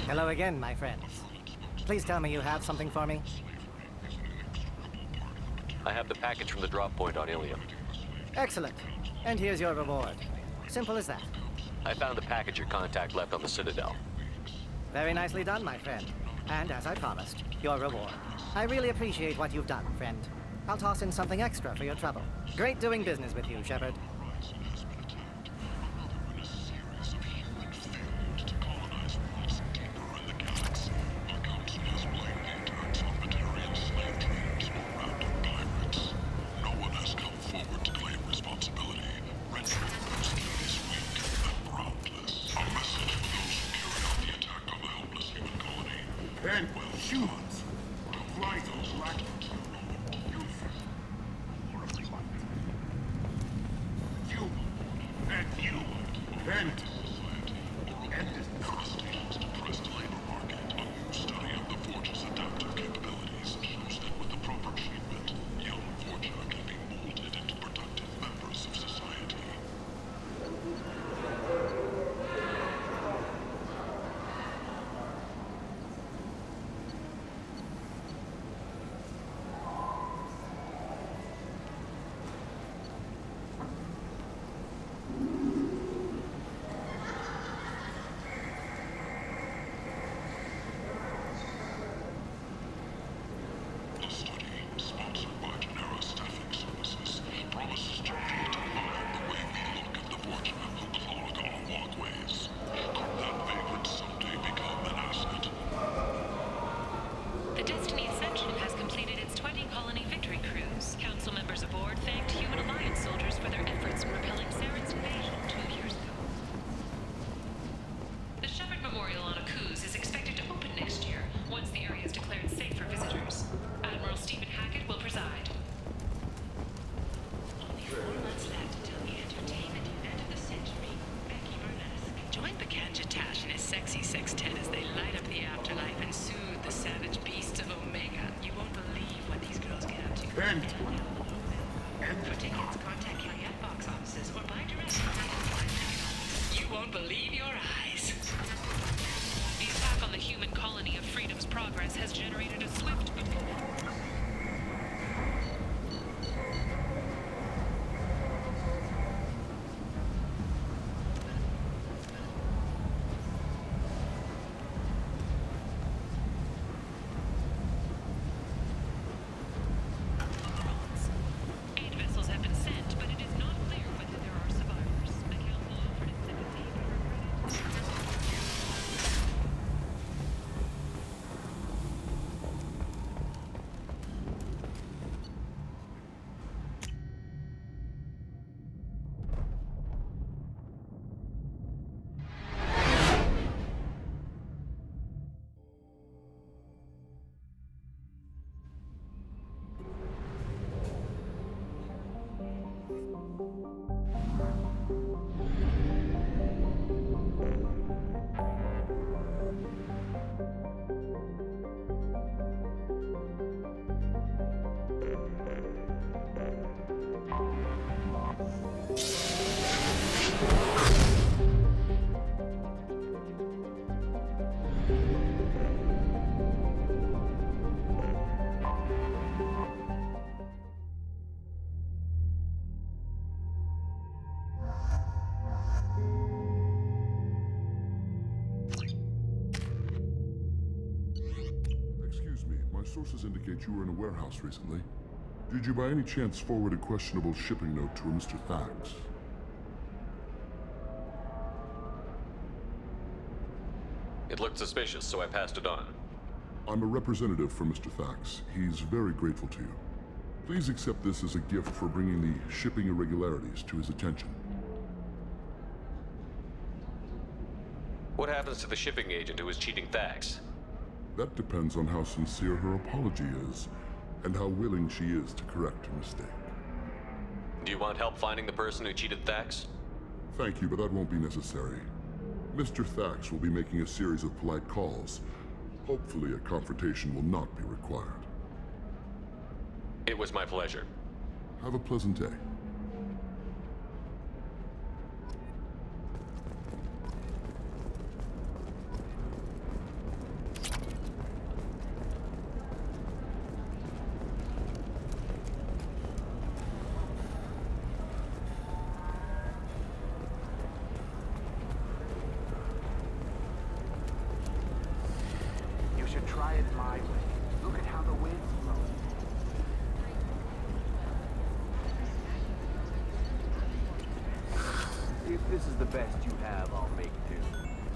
Hello again, my friends. Please tell me you have something for me. I have the package from the drop point on Ilium. Excellent. And here's your reward. Simple as that. I found the package your contact left on the Citadel. Very nicely done, my friend. And as I promised, your reward. I really appreciate what you've done, friend. I'll toss in something extra for your trouble. Great doing business with you, Shepard. For tickets, contact Kolyat box offices or buy direct. You won't believe your eyes. The attack on the human colony of Freedom's Progress has generated a swift but sources indicate you were in a warehouse recently. Did you by any chance forward a questionable shipping note to a Mr. Thax? It looked suspicious, so I passed it on. I'm a representative for Mr. Thax. He's very grateful to you. Please accept this as a gift for bringing the shipping irregularities to his attention. What happens to the shipping agent who was cheating Thax? That depends on how sincere her apology is, and how willing she is to correct her mistake. Do you want help finding the person who cheated Thax? Thank you, but that won't be necessary. Mr. Thax will be making a series of polite calls. Hopefully a confrontation will not be required. It was my pleasure. Have a pleasant day. try it my way. Look at how the wind's blowing. If this is the best you have, I'll make do.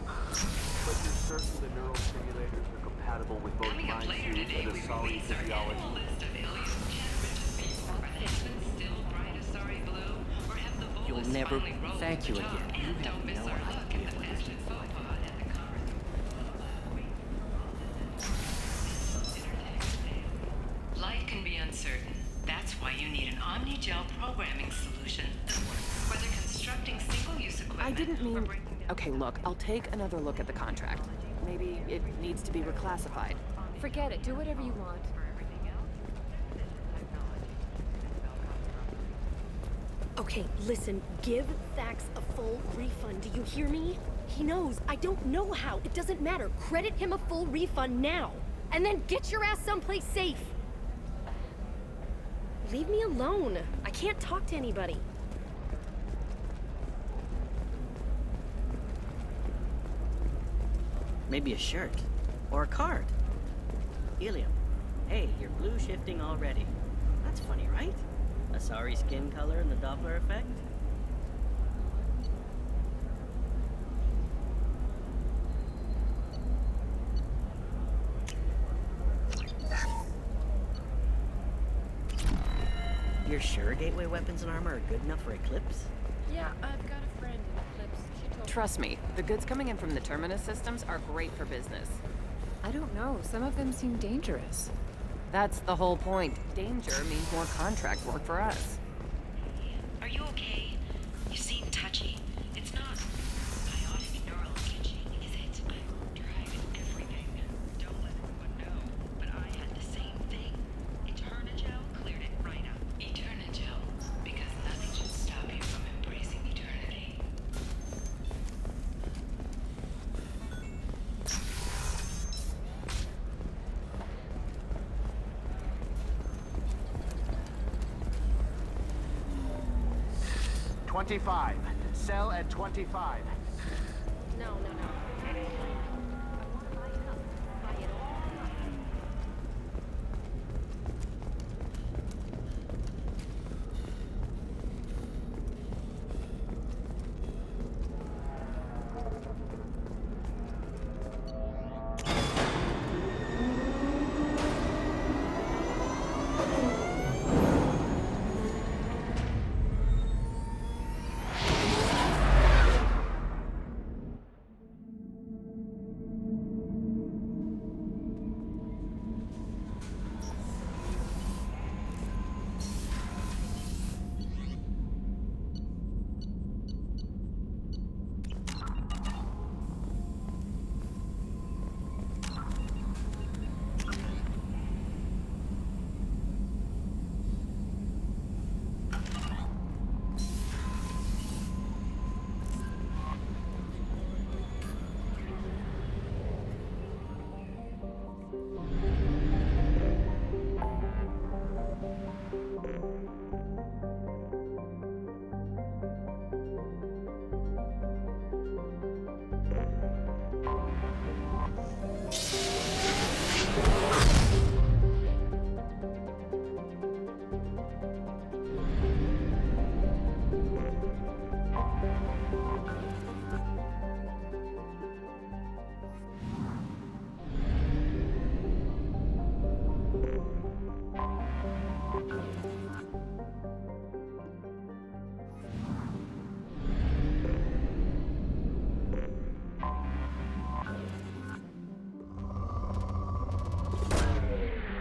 But you're certain the neural stimulators are compatible with both Coming up mind later suit today, and we Asari release our physiology? annual list of Elias Chapman's people. Are the heavens still bright Asari blue? Or have the You'll Volus never finally rolled thank to you the top? again. You And have don't miss no our look idea at the what this fashion is faux like. pas at the conference. Life can be uncertain. That's why you need an Omni-Gel programming solution that works. Whether constructing single-use equipment I didn't or mean... breaking down... Okay, look, I'll take another look at the contract. Maybe it needs to be reclassified. Forget it. Do whatever you want. Okay, listen, give Thax a full refund. Do you hear me? He knows. I don't know how. It doesn't matter. Credit him a full refund now. And then get your ass someplace safe. Leave me alone. I can't talk to anybody. Maybe a shirt. Or a card. Helium. Hey, you're blue shifting already. That's funny, right? Asari skin color and the Doppler effect? You're sure gateway weapons and armor are good enough for Eclipse? Yeah, I've got a friend in Eclipse. She told me. Trust me, the goods coming in from the Terminus systems are great for business. I don't know. Some of them seem dangerous. That's the whole point. Danger means more contract work for us. Are you okay? You seem touchy. It's not biotic neural itching, is it? I've tried everything. Don't let anyone know, but I had the same thing. Eternigel cleared it right up. Eternigel, because nothing should stop you from embracing eternity. $25. Sell at $25. No, no, no. I want to buy it up. Buy it all.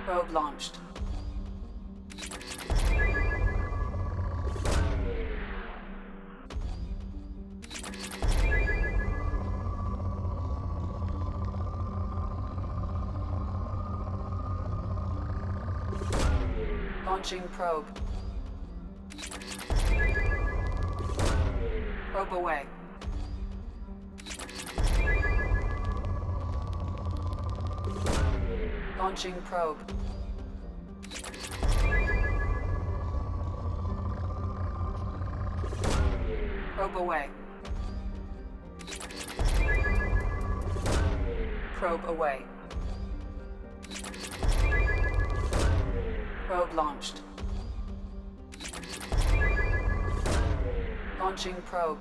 Probe launched. Launching probe. Probe away. Launching probe. Probe away. Probe away. Probe launched. Launching probe.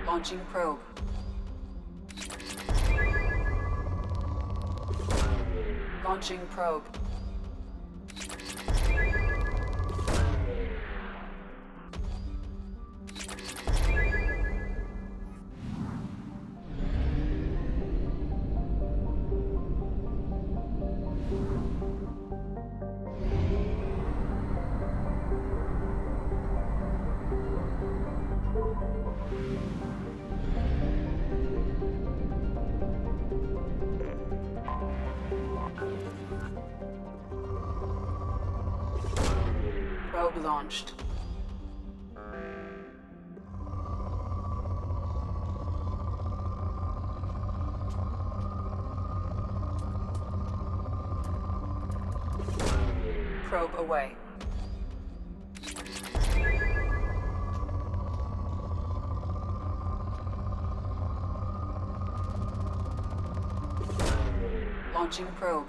Launching probe. Launching probe. Probe launched. Probe away. Launching probe.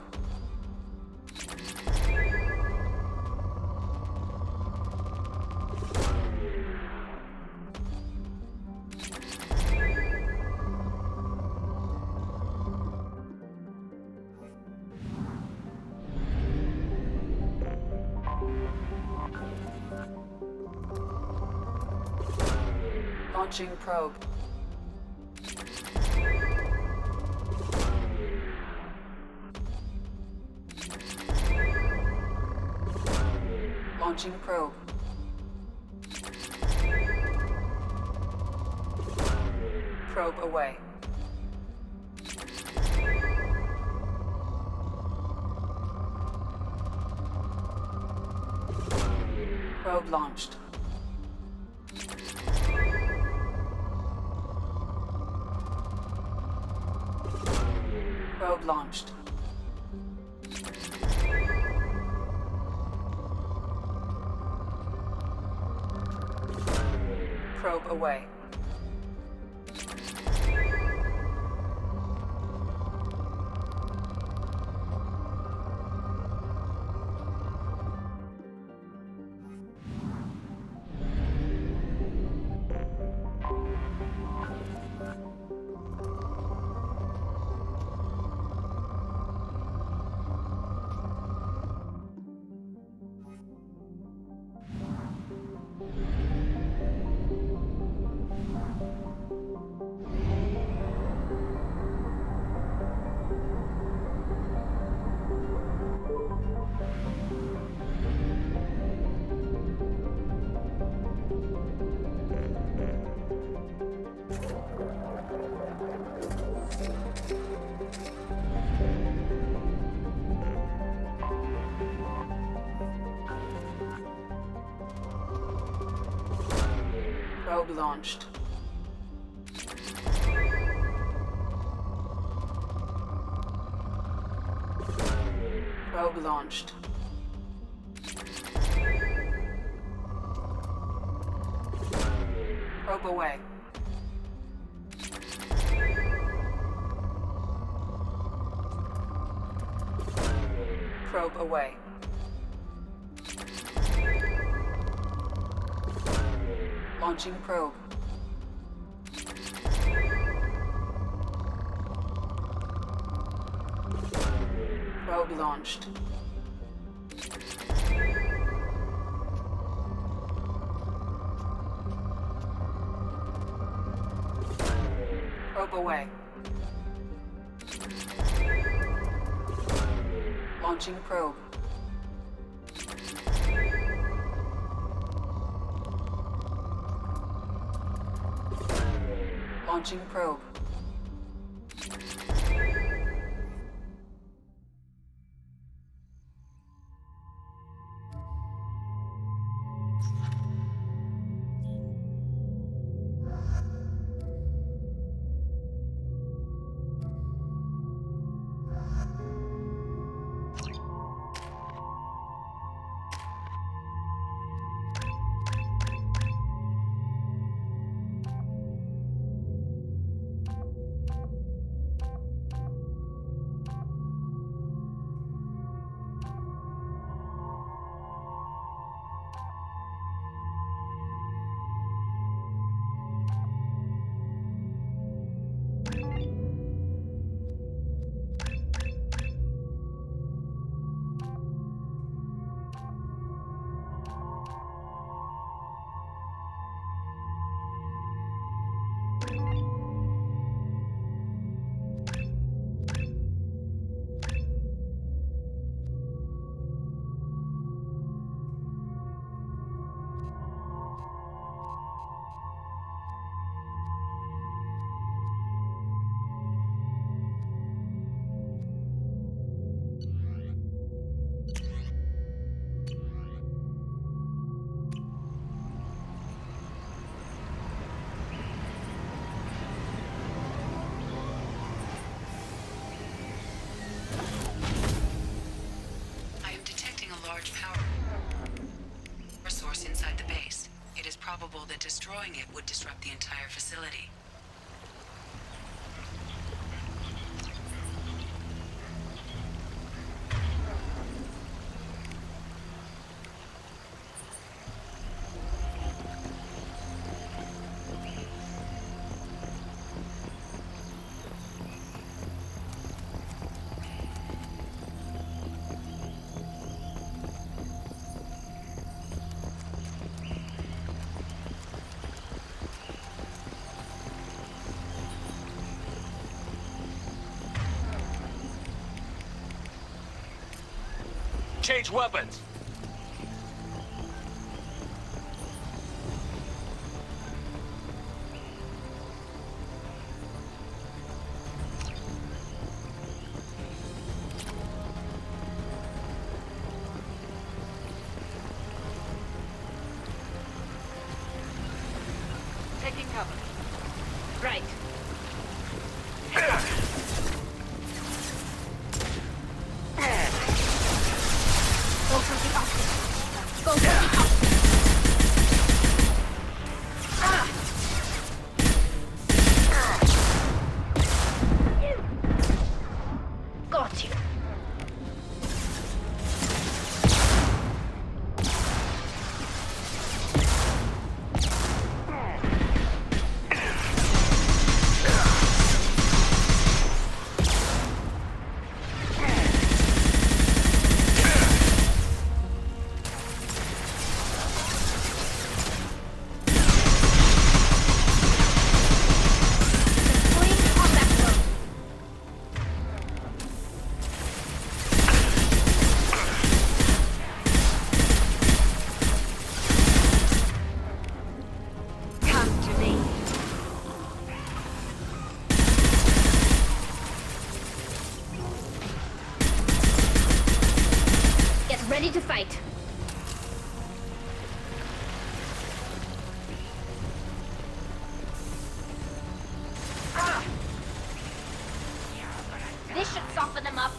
Launching probe. Launching probe. Probe away. Probe launched. Probe launched. Probe away. Probe launched. Probe launched. Probe away. Probe away. Launching probe. Probe launched. Probe away. Launching probe. Launching probe. probable that destroying it would disrupt the entire facility. Change weapons! Taking cover. Right. Go for the up. Go for the up. Got you. Ready to fight. This should soften them up.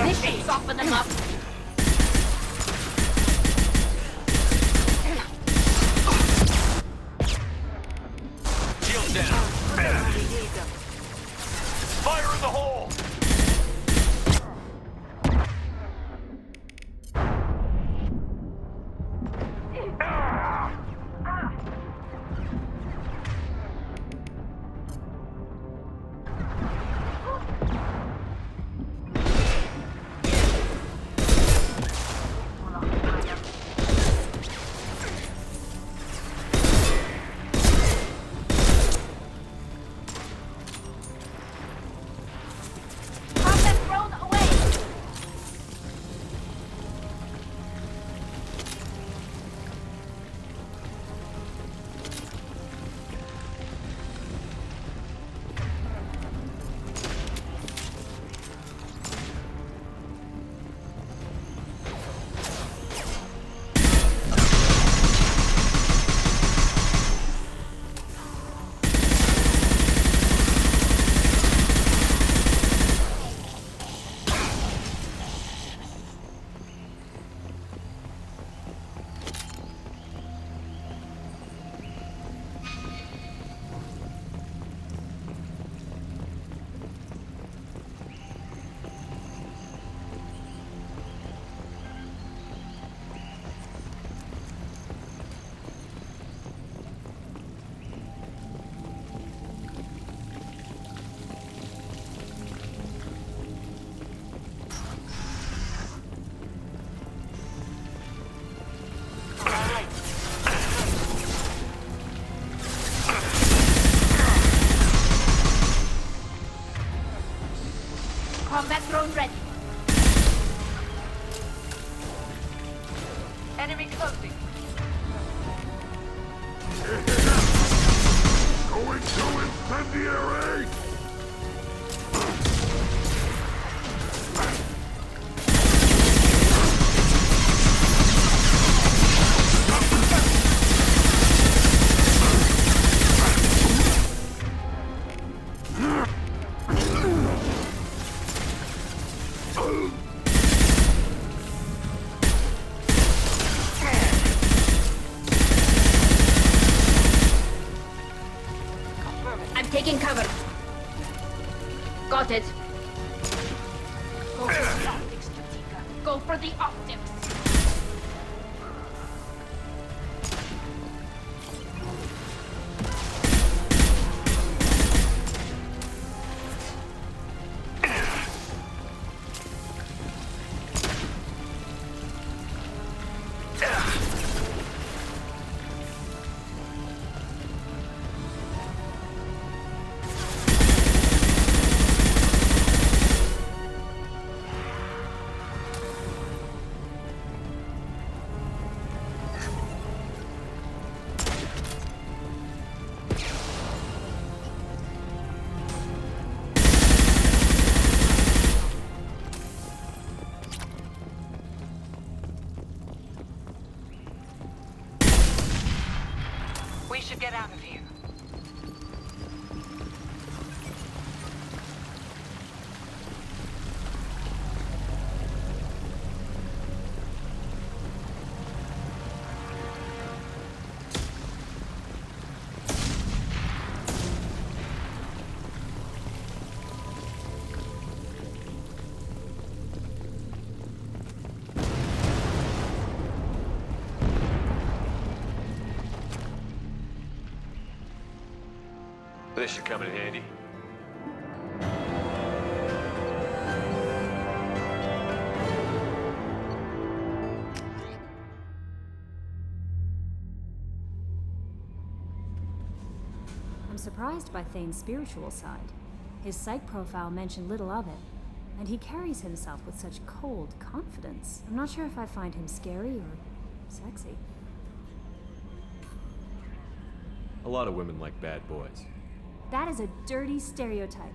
This should soften them up. Shield down. Fire in the hole! drone ready. Enemy closing. Going to incendiary! I'm taking cover. Got it. Go for the optics, Tutika. Go for the optics. We should get out of here. This should come in handy. I'm surprised by Thane's spiritual side. His psych profile mentioned little of it, and he carries himself with such cold confidence. I'm not sure if I find him scary or sexy. A lot of women like bad boys. That is a dirty stereotype.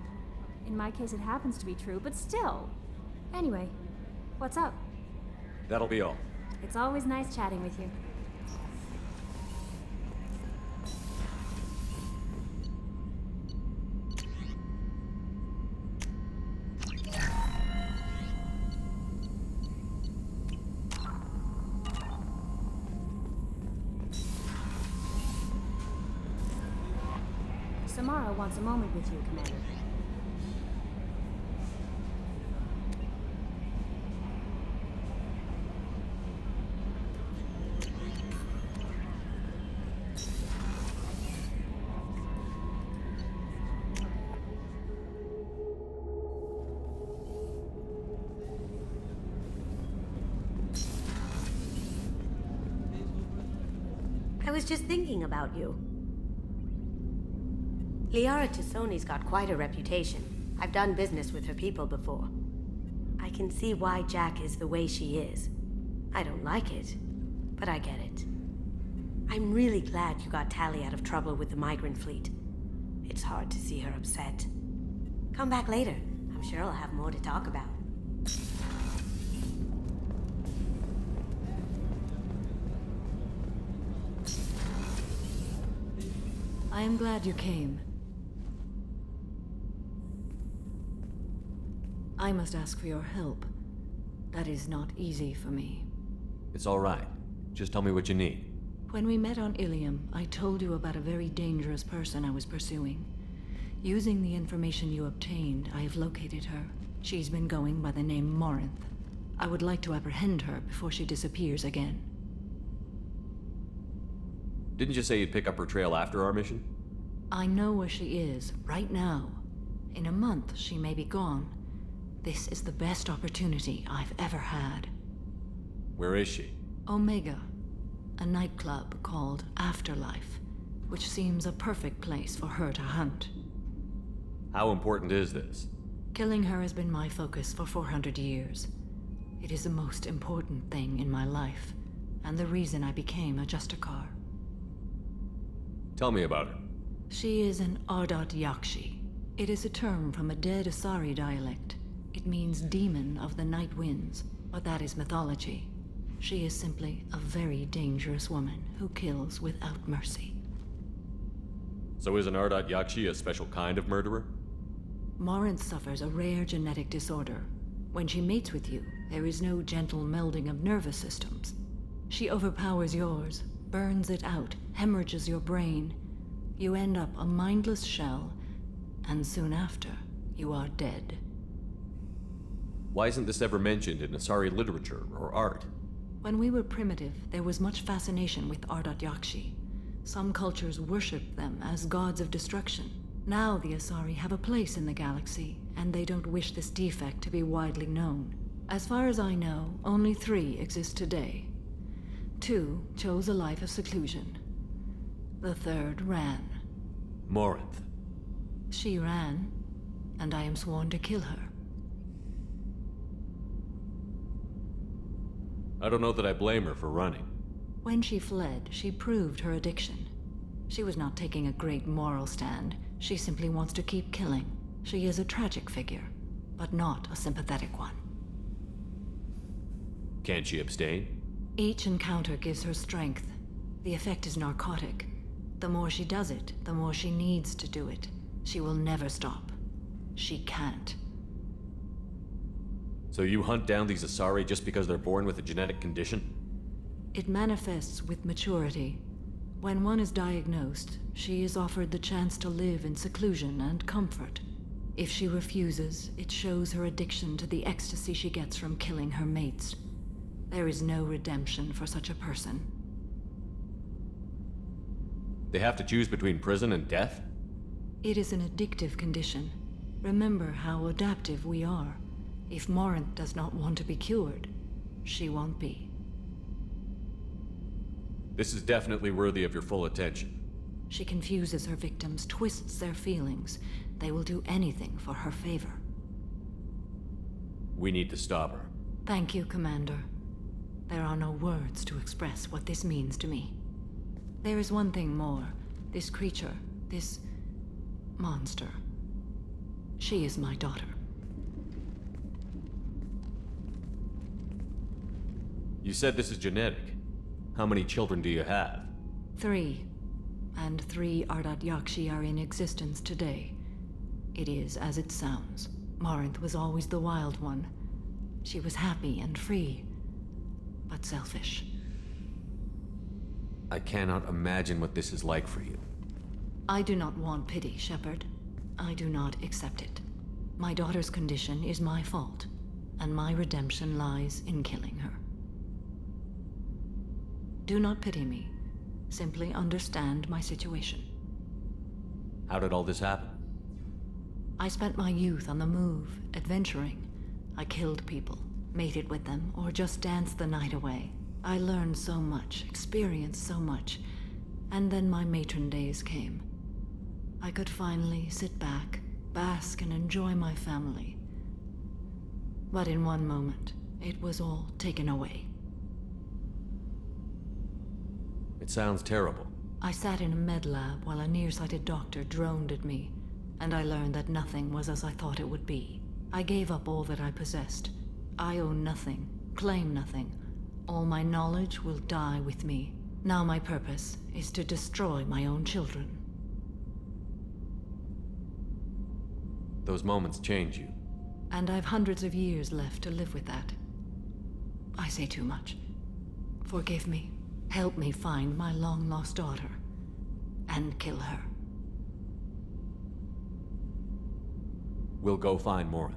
In my case, it happens to be true, but still. Anyway, what's up? That'll be all. It's always nice chatting with you. Samara wants a moment with you, Commander. I was just thinking about you. Liara Tassoni's got quite a reputation. I've done business with her people before. I can see why Jack is the way she is. I don't like it, but I get it. I'm really glad you got Tali out of trouble with the migrant fleet. It's hard to see her upset. Come back later. I'm sure I'll have more to talk about. I am glad you came. I must ask for your help. That is not easy for me. It's all right. Just tell me what you need. When we met on Ilium, I told you about a very dangerous person I was pursuing. Using the information you obtained, I have located her. She's been going by the name Morinth. I would like to apprehend her before she disappears again. Didn't you say you'd pick up her trail after our mission? I know where she is, right now. In a month, she may be gone. This is the best opportunity I've ever had. Where is she? Omega, a nightclub called Afterlife, which seems a perfect place for her to hunt. How important is this? Killing her has been my focus for 400 years. It is the most important thing in my life, and the reason I became a Justicar. Tell me about her. She is an Ardat-Yakshi. It is a term from a dead Asari dialect. It means demon of the night winds, but that is mythology. She is simply a very dangerous woman who kills without mercy. So is an Ardat-Yakshi a special kind of murderer? Morinth suffers a rare genetic disorder. When she mates with you, there is no gentle melding of nervous systems. She overpowers yours, burns it out, hemorrhages your brain. You end up a mindless shell, and soon after, you are dead. Why isn't this ever mentioned in Asari literature or art? When we were primitive, there was much fascination with Ardat-Yakshi. Some cultures worshipped them as gods of destruction. Now the Asari have a place in the galaxy, and they don't wish this defect to be widely known. As far as I know, only 3 exist today. 2 chose a life of seclusion. The 3rd ran. Morinth. She ran, and I am sworn to kill her. I don't know that I blame her for running. When she fled, she proved her addiction. She was not taking a great moral stand. She simply wants to keep killing. She is a tragic figure, but not a sympathetic one. Can't she abstain? Each encounter gives her strength. The effect is narcotic. The more she does it, the more she needs to do it. She will never stop. She can't. So you hunt down these Asari just because they're born with a genetic condition? It manifests with maturity. When one is diagnosed, she is offered the chance to live in seclusion and comfort. If she refuses, it shows her addiction to the ecstasy she gets from killing her mates. There is no redemption for such a person. They have to choose between prison and death? It is an addictive condition. Remember how adaptive we are. If Morinth does not want to be cured, she won't be. This is definitely worthy of your full attention. She confuses her victims, twists their feelings. They will do anything for her favor. We need to stop her. Thank you, Commander. There are no words to express what this means to me. There is one thing more. This creature, this monster. She is my daughter. You said this is genetic. How many children do you have? 3. And 3 Ardat-Yakshi are in existence today. It is as it sounds. Morinth was always the wild one. She was happy and free, but selfish. I cannot imagine what this is like for you. I do not want pity, Shepard. I do not accept it. My daughter's condition is my fault, and my redemption lies in killing her. Do not pity me. Simply understand my situation. How did all this happen? I spent my youth on the move, adventuring. I killed people, mated with them, or just danced the night away. I learned so much, experienced so much, and then my matron days came. I could finally sit back, bask and enjoy my family. But in one moment, it was all taken away. It sounds terrible. I sat in a med lab while a nearsighted doctor droned at me, and I learned that nothing was as I thought it would be. I gave up all that I possessed. I own nothing, claim nothing. All my knowledge will die with me. Now my purpose is to destroy my own children. Those moments change you. And I've hundreds of years left to live with that. I say too much. Forgive me. Help me find my long-lost daughter. And kill her. We'll go find Morinth.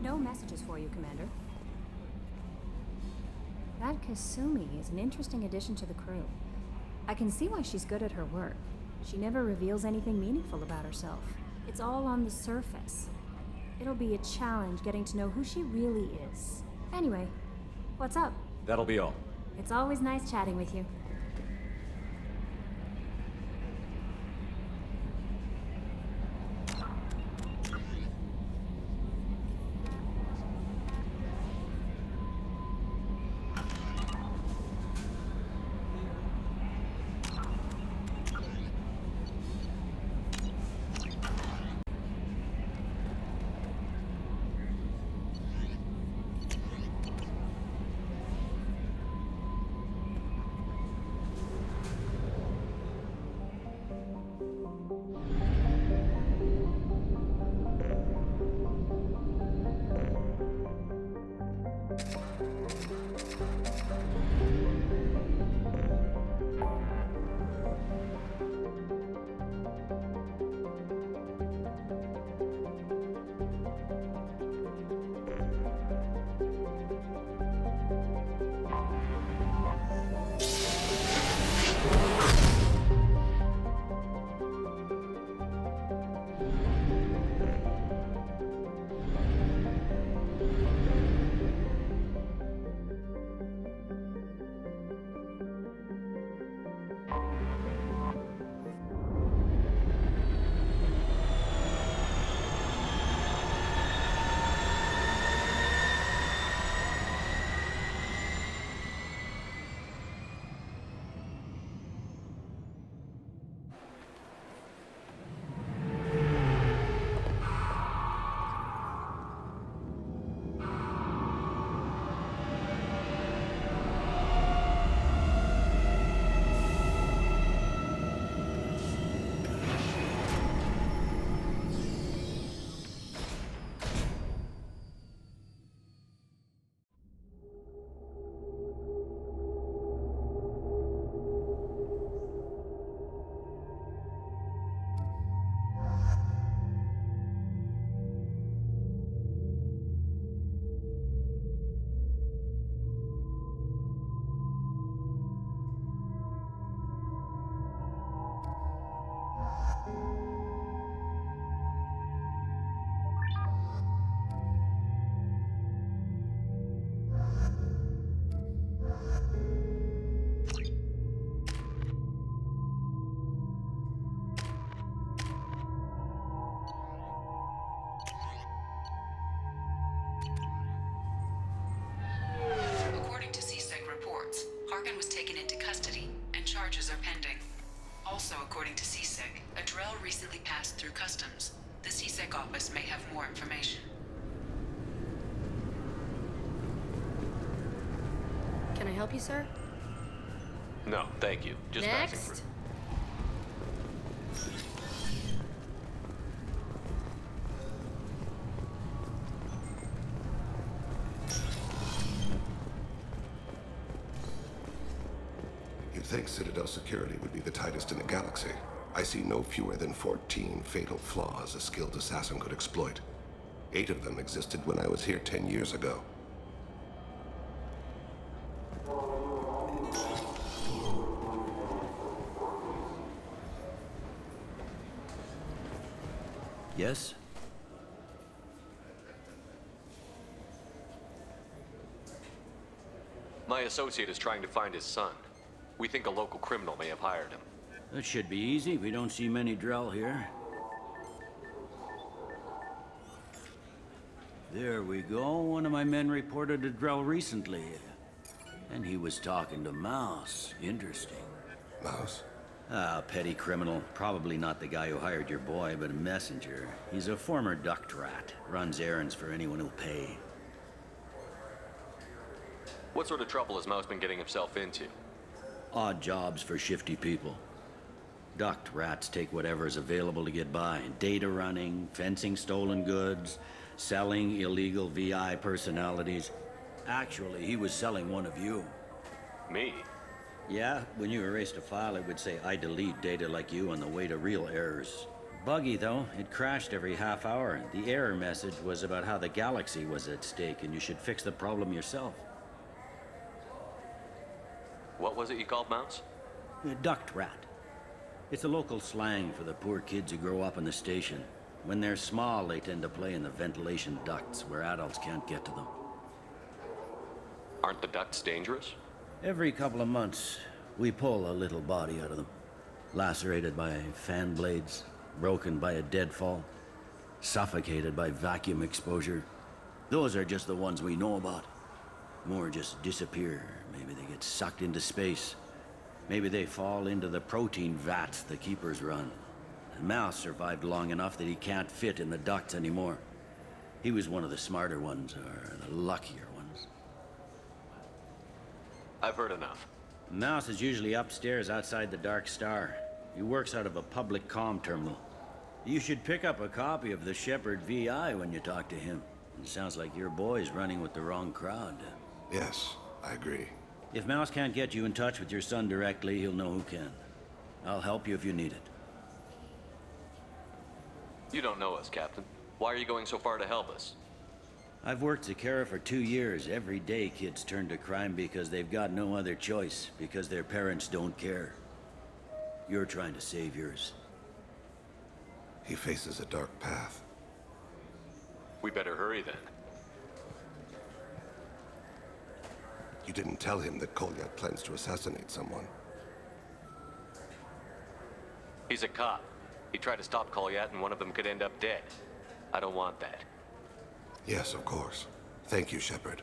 No messages for you, Commander. That Kasumi is an interesting addition to the crew. I can see why she's good at her work. She never reveals anything meaningful about herself. It's all on the surface. It'll be a challenge getting to know who she really is. Anyway, what's up? That'll be all. It's always nice chatting with you. According to CSEC reports, Harkin was taken into custody, and charges are pending. Also, according to CSEC, a Drell recently passed through customs. The CSEC office may have more information. Can I help you, sir? No, thank you. Just passing Next. through. You'd think Citadel security would be the tightest in the galaxy. I see no fewer than 14 fatal flaws a skilled assassin could exploit. 8 of them existed when I was here 10 years ago. Yes? My associate is trying to find his son. We think a local criminal may have hired him. That should be easy. We don't see many Drell here. There we go. One of my men reported a Drell recently. And he was talking to Mouse. Interesting. Mouse? Ah, petty criminal. Probably not the guy who hired your boy, but a messenger. He's a former duct rat. Runs errands for anyone who'll pay. What sort of trouble has Mouse been getting himself into? Odd jobs for shifty people. Duct rats take whatever is available to get by. Data running, fencing stolen goods, selling illegal VI personalities. Actually, he was selling one of you. Me? Yeah, when you erased a file, it would say, I delete data like you on the way to real errors. Buggy, though. It crashed every half hour. The error message was about how the galaxy was at stake and you should fix the problem yourself. What was it you called Mouse? Duct rat. It's a local slang for the poor kids who grow up in the station. When they're small, they tend to play in the ventilation ducts where adults can't get to them. Aren't the ducts dangerous? Every couple of months, we pull a little body out of them. Lacerated by fan blades, broken by a deadfall, suffocated by vacuum exposure. Those are just the ones we know about. More just disappear. Maybe they get sucked into space. Maybe they fall into the protein vats the keepers run. And Mouse survived long enough that he can't fit in the ducts anymore. He was one of the smarter ones, or the luckier ones. I've heard enough. Mouse is usually upstairs outside the Dark Star. He works out of a public comm terminal. You should pick up a copy of the Shepherd VI when you talk to him. It sounds like your boy's running with the wrong crowd. Yes, I agree. If Mouse can't get you in touch with your son directly, he'll know who can. I'll help you if you need it. You don't know us, Captain. Why are you going so far to help us? I've worked Zakera for 2 years. Every day kids turn to crime because they've got no other choice, because their parents don't care. You're trying to save yours. He faces a dark path. We better hurry then. You didn't tell him that Kolyat plans to assassinate someone. He's a cop. He tried to stop Kolyat and one of them could end up dead. I don't want that. Yes, of course. Thank you, Shepard.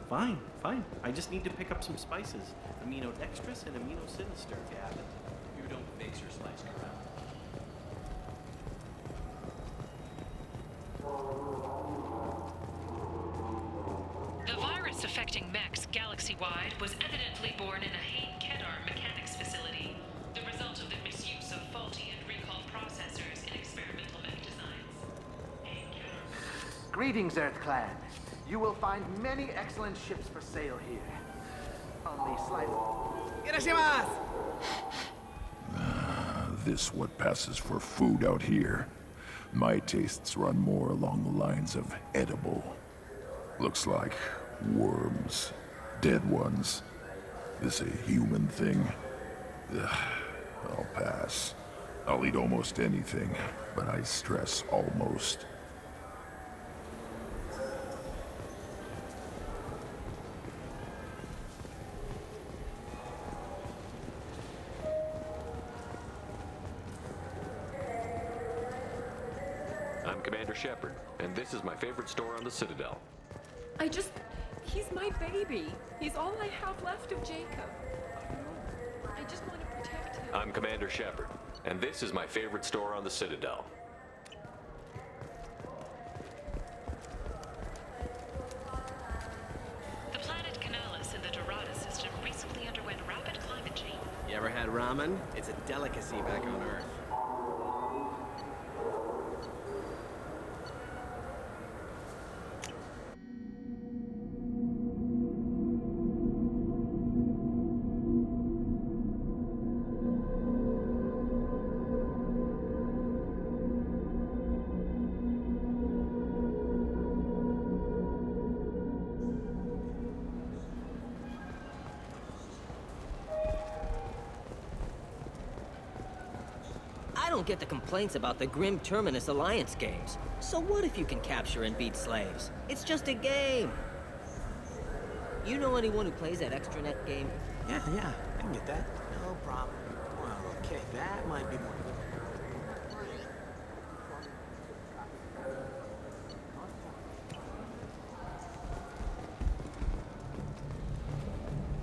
Fine, fine. I just need to pick up some spices. Aminodextrous and aminosinister, if you haven't. You don't mix your spice around. The virus affecting mechs galaxy-wide was evidently born in a Hain-Kedar mechanics facility, the result of the misuse of faulty and recalled processors in experimental mech designs. Greetings, Earth Clan. You will find many excellent ships for sale here. Only slightly. This what passes for food out here. My tastes run more along the lines of edible. Looks like worms. Dead ones. This a human thing? Ugh, I'll pass. I'll eat almost anything, but I stress almost. I'm Commander Shepard, and this is my favorite store on the Citadel. He's my baby. He's all I have left of Jacob. I just want to protect him. I'm Commander Shepard, and this is my favorite store on the Citadel. The planet Canalis in the Dorada system recently underwent rapid climate change. You ever had ramen? It's a delicacy back on Earth. I don't get the complaints about the Grim Terminus Alliance games. So what if you can capture and beat slaves? It's just a game. You know anyone who plays that extranet game? Yeah, I can get that. No problem. Well, okay, that might be more.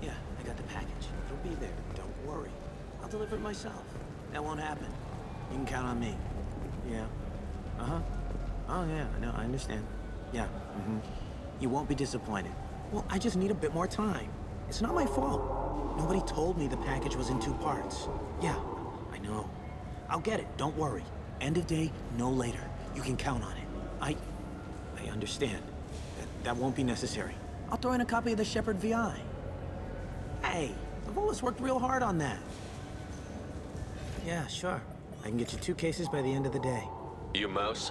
Yeah, I got the package. It'll be there. Don't worry. I'll deliver it myself. That won't happen. You can count on me. Yeah. Uh-huh. Oh, yeah, I know, I understand. Yeah, You won't be disappointed. Well, I just need a bit more time. It's not my fault. Nobody told me the package was in 2 parts. Yeah, I know. I'll get it, don't worry. End of day, no later. You can count on it. I understand. That won't be necessary. I'll throw in a copy of the Shepherd VI. Hey, the Volus worked real hard on that. Yeah, sure. I can get you 2 cases by the end of the day. You mouse?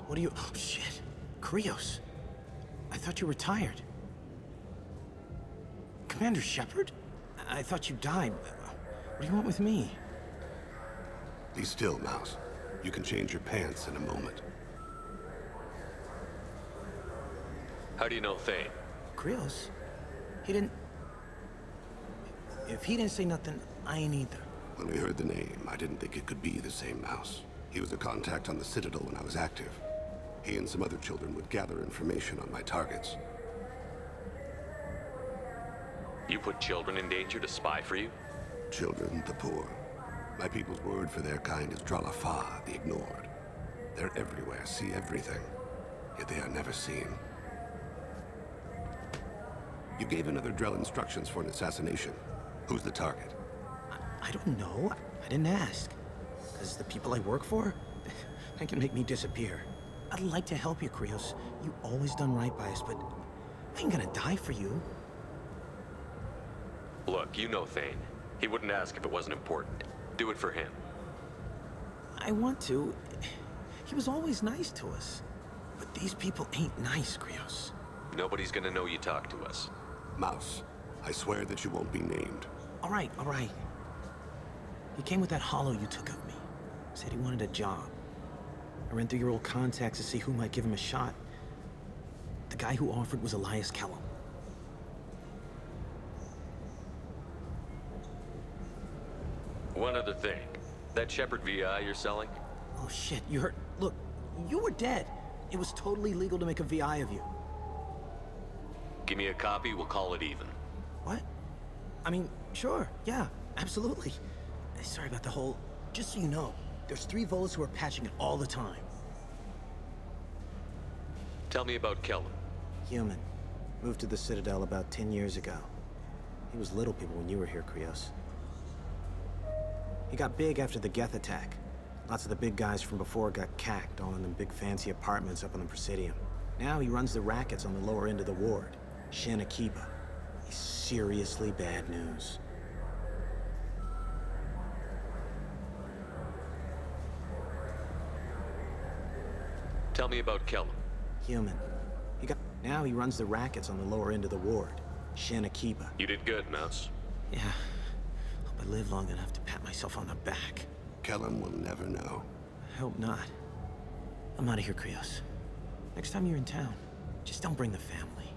What do you... Oh, shit. Krios, I thought you retired. Commander Shepard? I thought you died. What do you want with me? Be still, Mouse. You can change your pants in a moment. How do you know Thane? Krios? He didn't... If he didn't say nothing, I ain't either. When we heard the name, I didn't think it could be the same Mouse. He was a contact on the Citadel when I was active. He and some other children would gather information on my targets. You put children in danger to spy for you? Children, the poor. My people's word for their kind is Dralafa, the ignored. They're everywhere, see everything, yet they are never seen. You gave another Drell instructions for an assassination. Who's the target? I don't know. I didn't ask. Because the people I work for, they can make me disappear. I'd like to help you, Krios. You always done right by us, but I ain't gonna die for you. Look, you know Thane. He wouldn't ask if it wasn't important. Do it for him. I want to. He was always nice to us. But these people ain't nice, Krios. Nobody's gonna know you talk to us. Mouse, I swear that you won't be named. All right. He came with that hollow you took of me. Said he wanted a job. I ran through your old contacts to see who might give him a shot. The guy who offered was Elias Kelham. One other thing. That Shepard VI you're selling? Oh shit, you heard... Look, you were dead. It was totally legal to make a VI of you. Give me a copy, we'll call it even. What? I mean, sure, yeah, absolutely. Sorry about the whole... Just so you know, there's 3 Volas who are patching it all the time. Tell me about Kelham. Human. Moved to the Citadel about 10 years ago. He was little people when you were here, Krios. He got big after the Geth attack. Lots of the big guys from before got cacked, all in them big fancy apartments up on the Presidium. Now he runs the rackets on the lower end of the ward, Shin Akiba. He's seriously bad news. Tell me about Kelham. Human. Now he runs the rackets on the lower end of the ward, Shin Akiba. You did good, Mouse. Yeah. Hope I live long enough to pat myself on the back. Kelham will never know. I hope not. I'm out of here, Krios. Next time you're in town, just don't bring the family.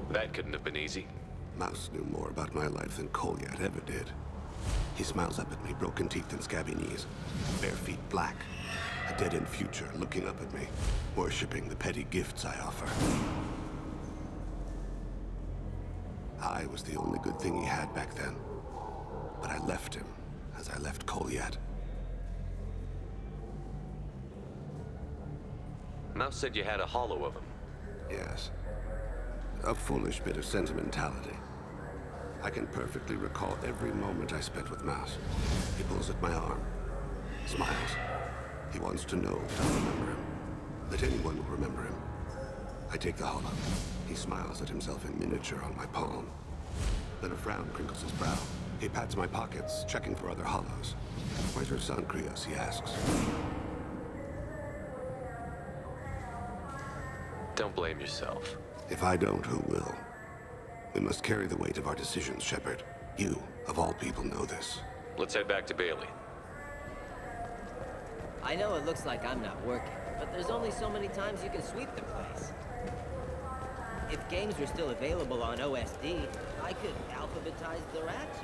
That couldn't have been easy. Mouse knew more about my life than Kolyat ever did. He smiles up at me, broken teeth and scabby knees, bare feet black, a dead-end future looking up at me, worshipping the petty gifts I offer. I was the only good thing he had back then, but I left him as I left Kolyat. Mouse said you had a hollow of him. Yes. A foolish bit of sentimentality. I can perfectly recall every moment I spent with Mouse. He pulls at my arm, smiles. He wants to know that I remember him, that anyone will remember him. I take the hollow. He smiles at himself in miniature on my palm. Then a frown crinkles his brow. He pats my pockets, checking for other hollows. Where's your son, Krios? He asks. Don't blame yourself. If I don't, who will? We must carry the weight of our decisions, Shepard. You, of all people, know this. Let's head back to Bailey. I know it looks like I'm not working, but there's only so many times you can sweep the place. If games were still available on OSD, I could alphabetize the rats.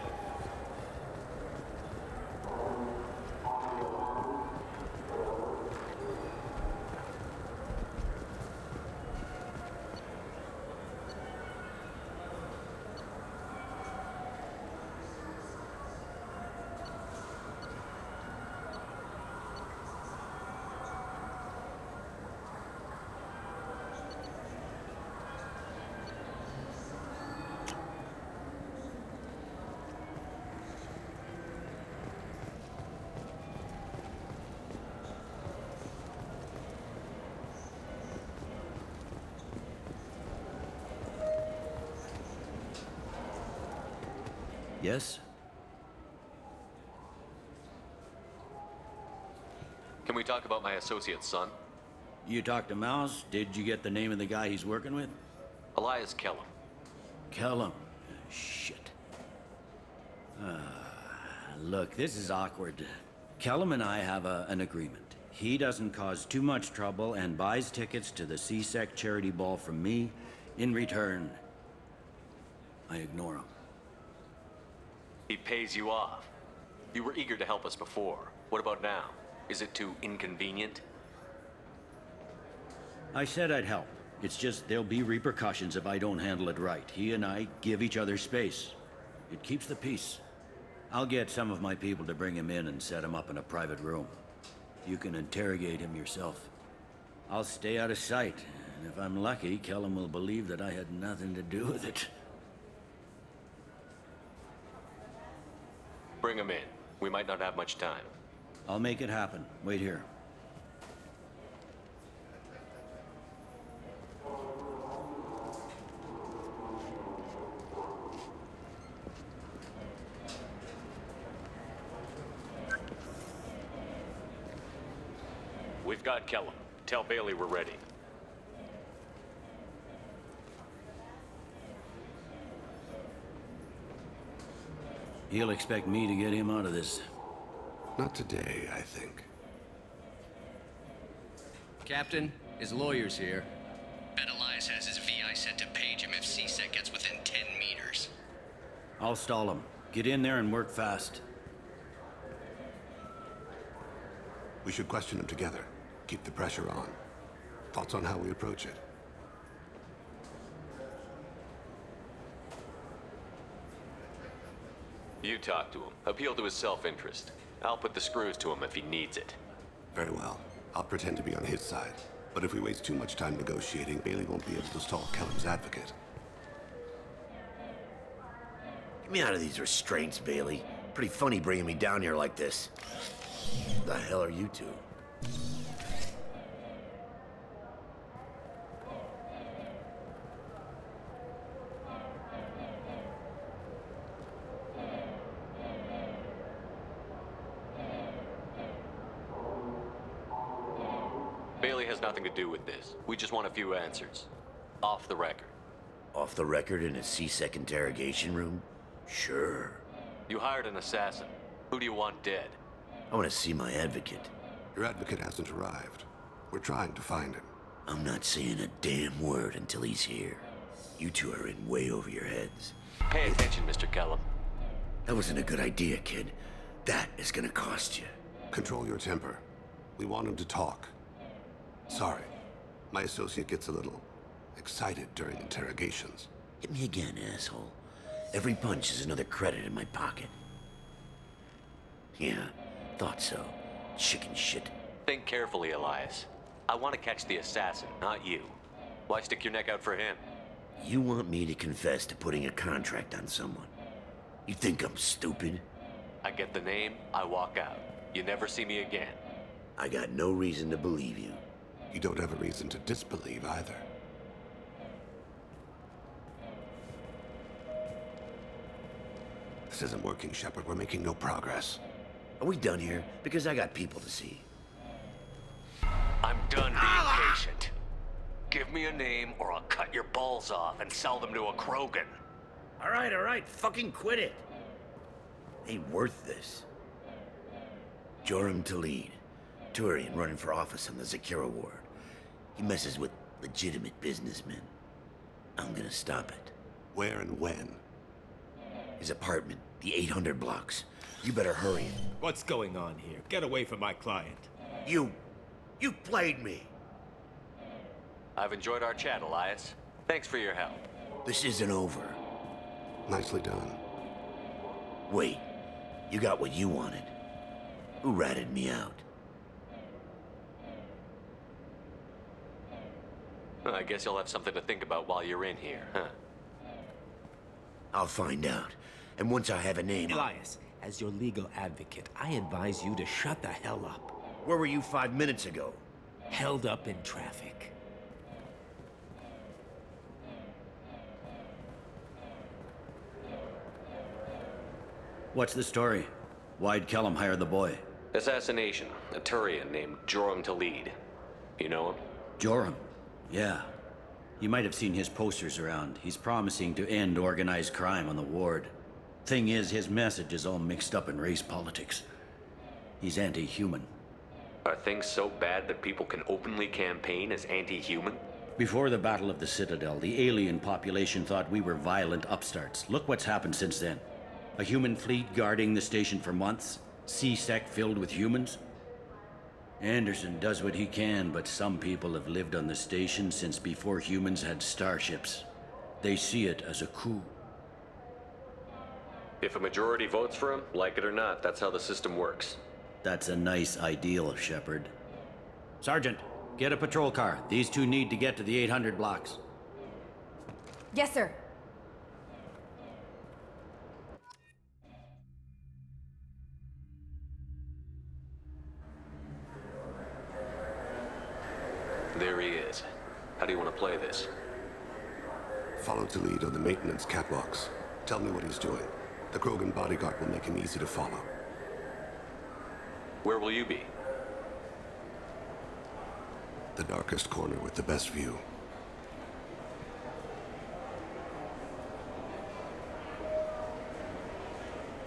Yes? Can we talk about my associate's son? You talked to Mouse? Did you get the name of the guy he's working with? Elias Kelham. Kelham. Shit. Look, this is awkward. Kelham and I have an agreement. He doesn't cause too much trouble and buys tickets to the CSEC charity ball from me. In return, I ignore him. He pays you off. You were eager to help us before. What about now? Is it too inconvenient? I said I'd help. It's just there'll be repercussions if I don't handle it right. He and I give each other space. It keeps the peace. I'll get some of my people to bring him in and set him up in a private room. You can interrogate him yourself. I'll stay out of sight, and if I'm lucky, Kelham will believe that I had nothing to do with it. Bring him in. We might not have much time. I'll make it happen. Wait here. We've got Kelham. Tell Bailey we're ready. He'll expect me to get him out of this. Not today, I think. Captain, his lawyer's here. Bet Elias has his VI set to page him if CSEC gets within 10 meters. I'll stall him. Get in there and work fast. We should question him together. Keep the pressure on. Thoughts on how we approach it? You talk to him. Appeal to his self-interest. I'll put the screws to him if he needs it. Very well. I'll pretend to be on his side. But if we waste too much time negotiating, Bailey won't be able to stall Kelham's advocate. Get me out of these restraints, Bailey. Pretty funny bringing me down here like this. The hell are you two? Bailey has nothing to do with this. We just want a few answers. Off the record. Off the record in a CSEC interrogation room? Sure. You hired an assassin. Who do you want dead? I want to see my advocate. Your advocate hasn't arrived. We're trying to find him. I'm not saying a damn word until he's here. You two are in way over your heads. Pay attention, Mr. Kelham. That wasn't a good idea, kid. That is gonna cost you. Control your temper. We want him to talk. Sorry. My associate gets a little excited during interrogations. Hit me again, asshole. Every punch is another credit in my pocket. Yeah, thought so. Chicken shit. Think carefully, Elias. I want to catch the assassin, not you. Why stick your neck out for him? You want me to confess to putting a contract on someone? You think I'm stupid? I get the name, I walk out. You never see me again. I got no reason to believe you. You don't have a reason to disbelieve either. This isn't working, Shepard. We're making no progress. Are we done here? Because I got people to see. I'm done being patient. Give me a name or I'll cut your balls off and sell them to a Krogan. All right. Fucking quit it. Ain't worth this. Morinth Talid. Turian running for office on the Zakira ward. He messes with legitimate businessmen. I'm gonna stop it. Where and when? His apartment, the 800 blocks. You better hurry. What's going on here? Get away from my client. You played me. I've enjoyed our chat, Elias. Thanks for your help. This isn't over. Nicely done. Wait, you got what you wanted. Who ratted me out? I guess you'll have something to think about while you're in here, huh? I'll find out. And once I have a name... Elias, as your legal advocate, I advise you to shut the hell up. Where were you 5 minutes ago? Held up in traffic. What's the story? Why'd Kelham hire the boy? Assassination. A Turian named Joram Talid. You know him? Joram? Yeah. You might have seen his posters around. He's promising to end organized crime on the ward. Thing is, his message is all mixed up in race politics. He's anti-human. Are things so bad that people can openly campaign as anti-human? Before the Battle of the Citadel, the alien population thought we were violent upstarts. Look what's happened since then. A human fleet guarding the station for months. C-Sec filled with humans. Anderson does what he can, but some people have lived on the station since before humans had starships. They see it as a coup. If a majority votes for him, like it or not, that's how the system works. That's a nice ideal, Shepard. Sergeant, get a patrol car. These two need to get to the 800 blocks. Yes, sir. There he is. How do you want to play this? Follow Talid on the maintenance catwalks. Tell me what he's doing. The Krogan bodyguard will make him easy to follow. Where will you be? The darkest corner with the best view.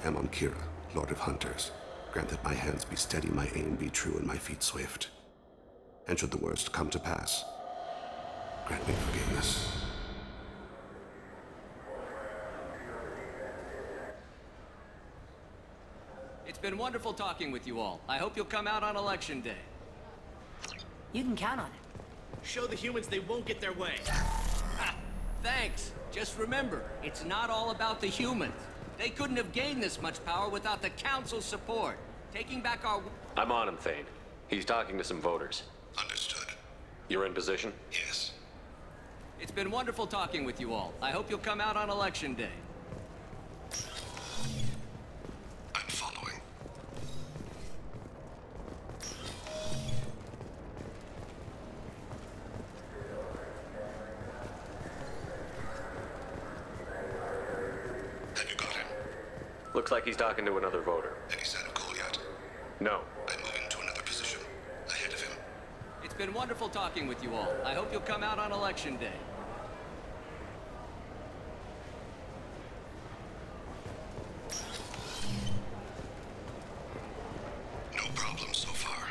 Amon Kira, Lord of Hunters. Grant that my hands be steady, my aim be true, and my feet swift. And should the worst come to pass, grant me forgiveness. It's been wonderful talking with you all. I hope you'll come out on Election Day. You can count on it. Show the humans they won't get their way. Ha! Thanks. Just remember, it's not all about the humans. They couldn't have gained this much power without the Council's support. Taking back our... I'm on him, Thane. He's talking to some voters. Understood. You're in position? Yes. It's been wonderful talking with you all. I hope you'll come out on Election Day. I'm following. Have you got him? Looks like he's talking to another voter. Any sign of Kolyat? No. I'm moving to another position. Ahead of him. It's been wonderful talking with you all. I hope you'll come out on Election Day. No problem so far.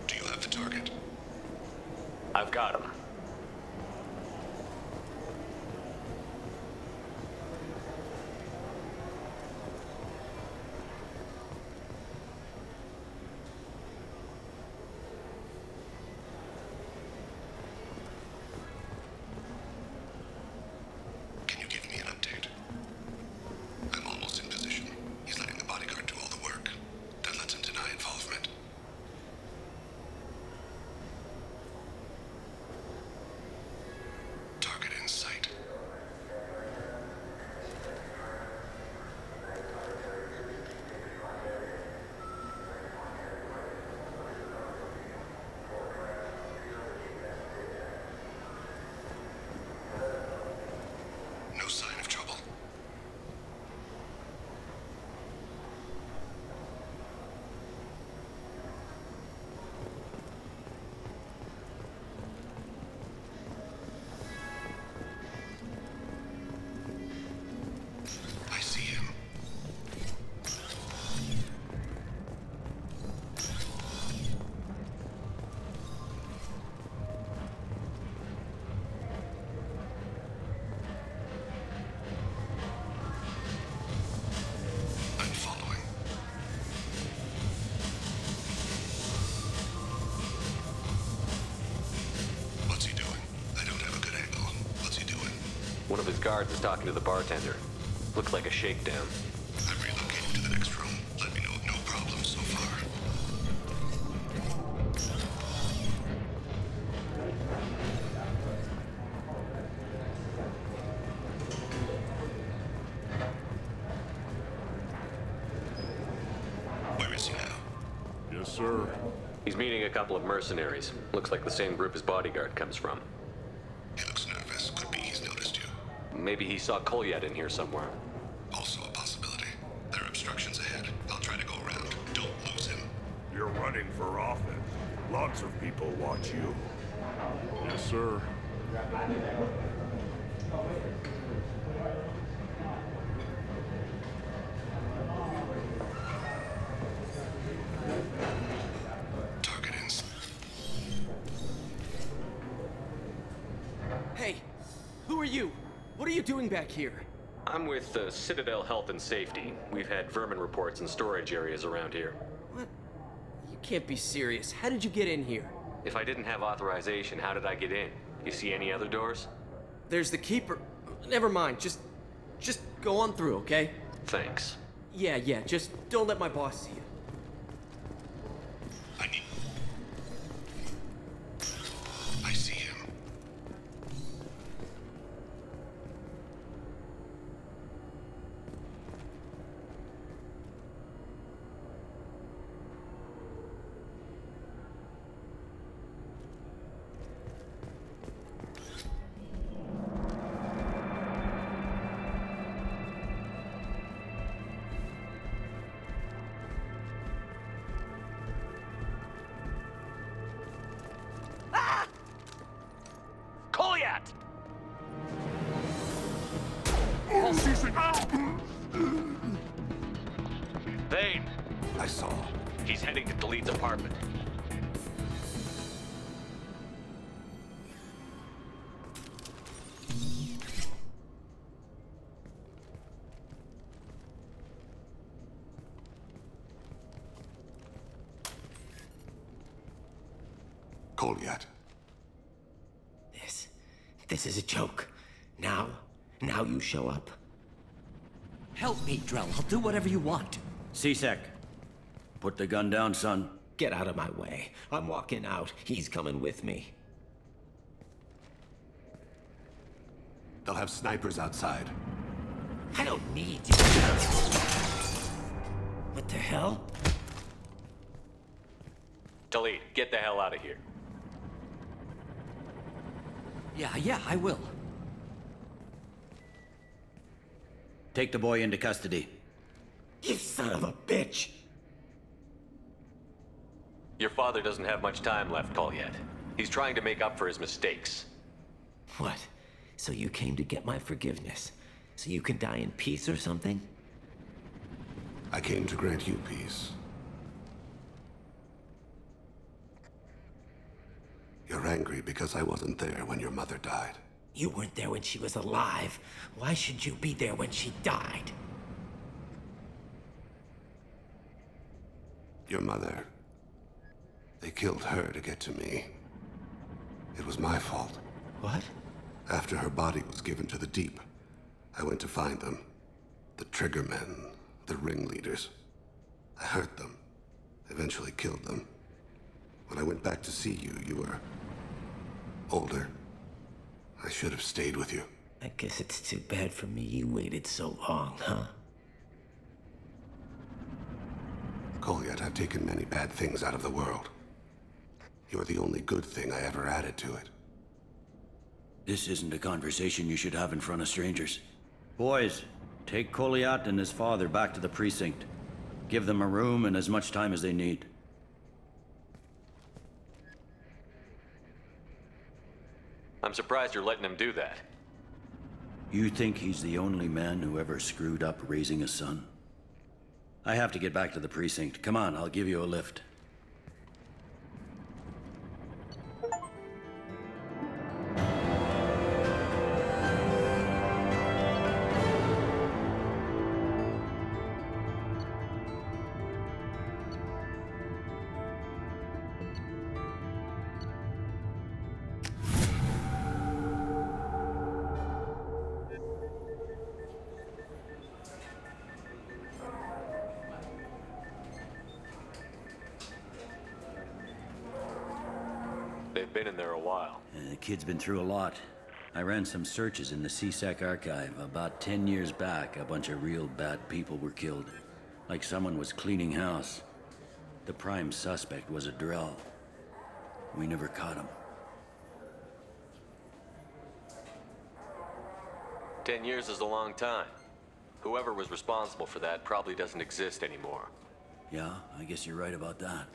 Do you have the target? I've got him. Can you give me an update? I'm almost in position. He's letting the bodyguard do all the work. That lets him deny involvement. Target in sight. No sign of trouble. I see him. I'm following. What's he doing? I don't have a good angle. What's he doing? One of his guards is talking to the bartender. Looks like a shakedown. I'm relocating to the next room. Let me know of no problems so far. Where is he now? Yes, sir. He's meeting a couple of mercenaries. Looks like the same group his bodyguard comes from. He looks nervous. Could be he's noticed you. Maybe he saw Kolyat in here somewhere. Also a possibility. There are obstructions ahead. I'll try to go around. Don't lose him. You're running for office. Lots of people watch you. Yes, sir. Hey, who are you? What are you doing back here? I'm with the Citadel Health and Safety. We've had vermin reports in storage areas around here. What? You can't be serious. How did you get in here? If I didn't have authorization, how did I get in? You see any other doors? There's the keeper. Never mind. Just go on through, okay? Thanks. Yeah, just don't let my boss see you. I see him. Kolyat! Thane! I saw. He's heading to Talid's apartment. Kolyat. This is a joke. Now you show up. Help me, Drell. I'll do whatever you want. C-Sec. Put the gun down, son. Get out of my way. I'm walking out. He's coming with me. They'll have snipers outside. I don't need you. What the hell? Talid, get the hell out of here. Yeah, I will. Take the boy into custody. You son of a bitch! Your father doesn't have much time left, Kolyat. He's trying to make up for his mistakes. What? So you came to get my forgiveness? So you can die in peace or something? I came to grant you peace. You're angry because I wasn't there when your mother died. You weren't there when she was alive. Why should you be there when she died? Your mother. They killed her to get to me. It was my fault. What? After her body was given to the deep, I went to find them. The triggermen, the ringleaders. I hurt them. Eventually killed them. When I went back to see you, you were older. I should have stayed with you. I guess it's too bad for me you waited so long, huh? Kolyat, I've taken many bad things out of the world. You're the only good thing I ever added to it. This isn't a conversation you should have in front of strangers. Boys, take Kolyat and his father back to the precinct. Give them a room and as much time as they need. I'm surprised you're letting him do that. You think he's the only man who ever screwed up raising a son? I have to get back to the precinct. Come on, I'll give you a lift. They've been in there a while. The kid's been through a lot. I ran some searches in the C-Sec archive. About 10 years back, a bunch of real bad people were killed. Like someone was cleaning house. The prime suspect was a Drell. We never caught him. 10 years is a long time. Whoever was responsible for that probably doesn't exist anymore. Yeah, I guess you're right about that.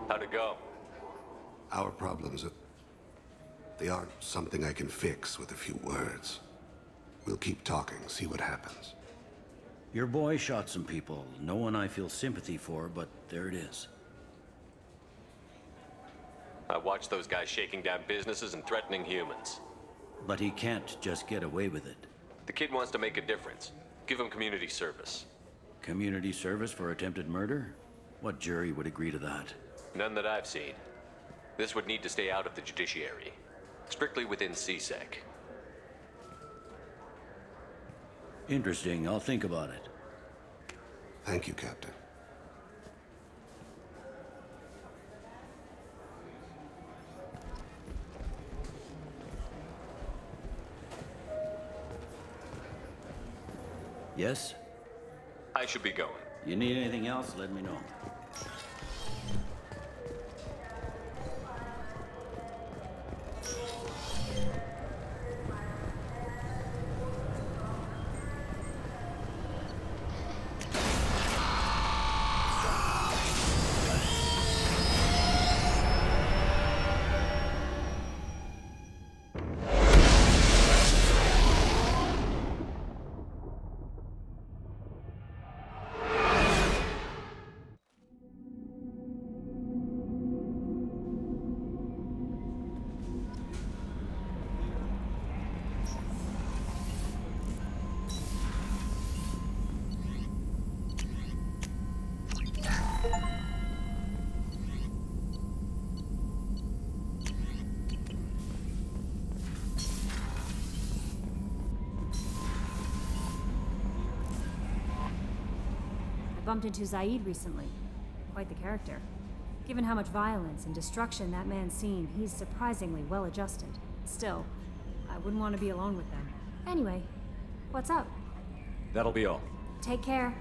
How'd it go? Our problems, they aren't something I can fix with a few words. We'll keep talking, see what happens. Your boy shot some people. No one I feel sympathy for, but there it is. I watched those guys shaking down businesses and threatening humans. But he can't just get away with it. The kid wants to make a difference. Give him community service. Community service for attempted murder? What jury would agree to that? None that I've seen. This would need to stay out of the judiciary. Strictly within CSEC. Interesting. I'll think about it. Thank you, Captain. Yes? I should be going. You need anything else, let me know. Bumped into Zaid recently. Quite the character. Given how much violence and destruction that man's seen, he's surprisingly well adjusted. Still, I wouldn't want to be alone with them. Anyway, what's up? That'll be all. Take care.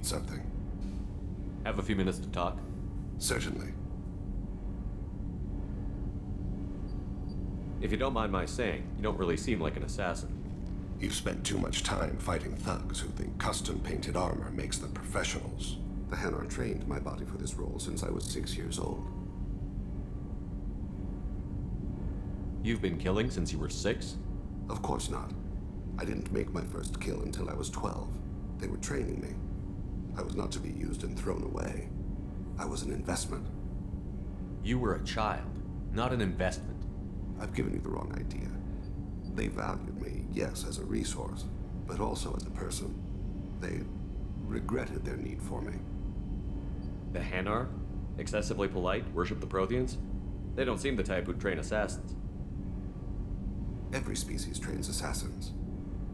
Something. Have a few minutes to talk? Certainly. If you don't mind my saying, you don't really seem like an assassin. You've spent too much time fighting thugs who think custom-painted armor makes them professionals. The Hanar trained my body for this role since I was 6 years old. You've been killing since you were 6? Of course not. I didn't make my first kill until I was 12. They were training me. I was not to be used and thrown away. I was an investment. You were a child, not an investment. I've given you the wrong idea. They valued me, yes, as a resource, but also as a person. They regretted their need for me. The Hanar? Excessively polite, worship the Protheans? They don't seem the type who'd train assassins. Every species trains assassins.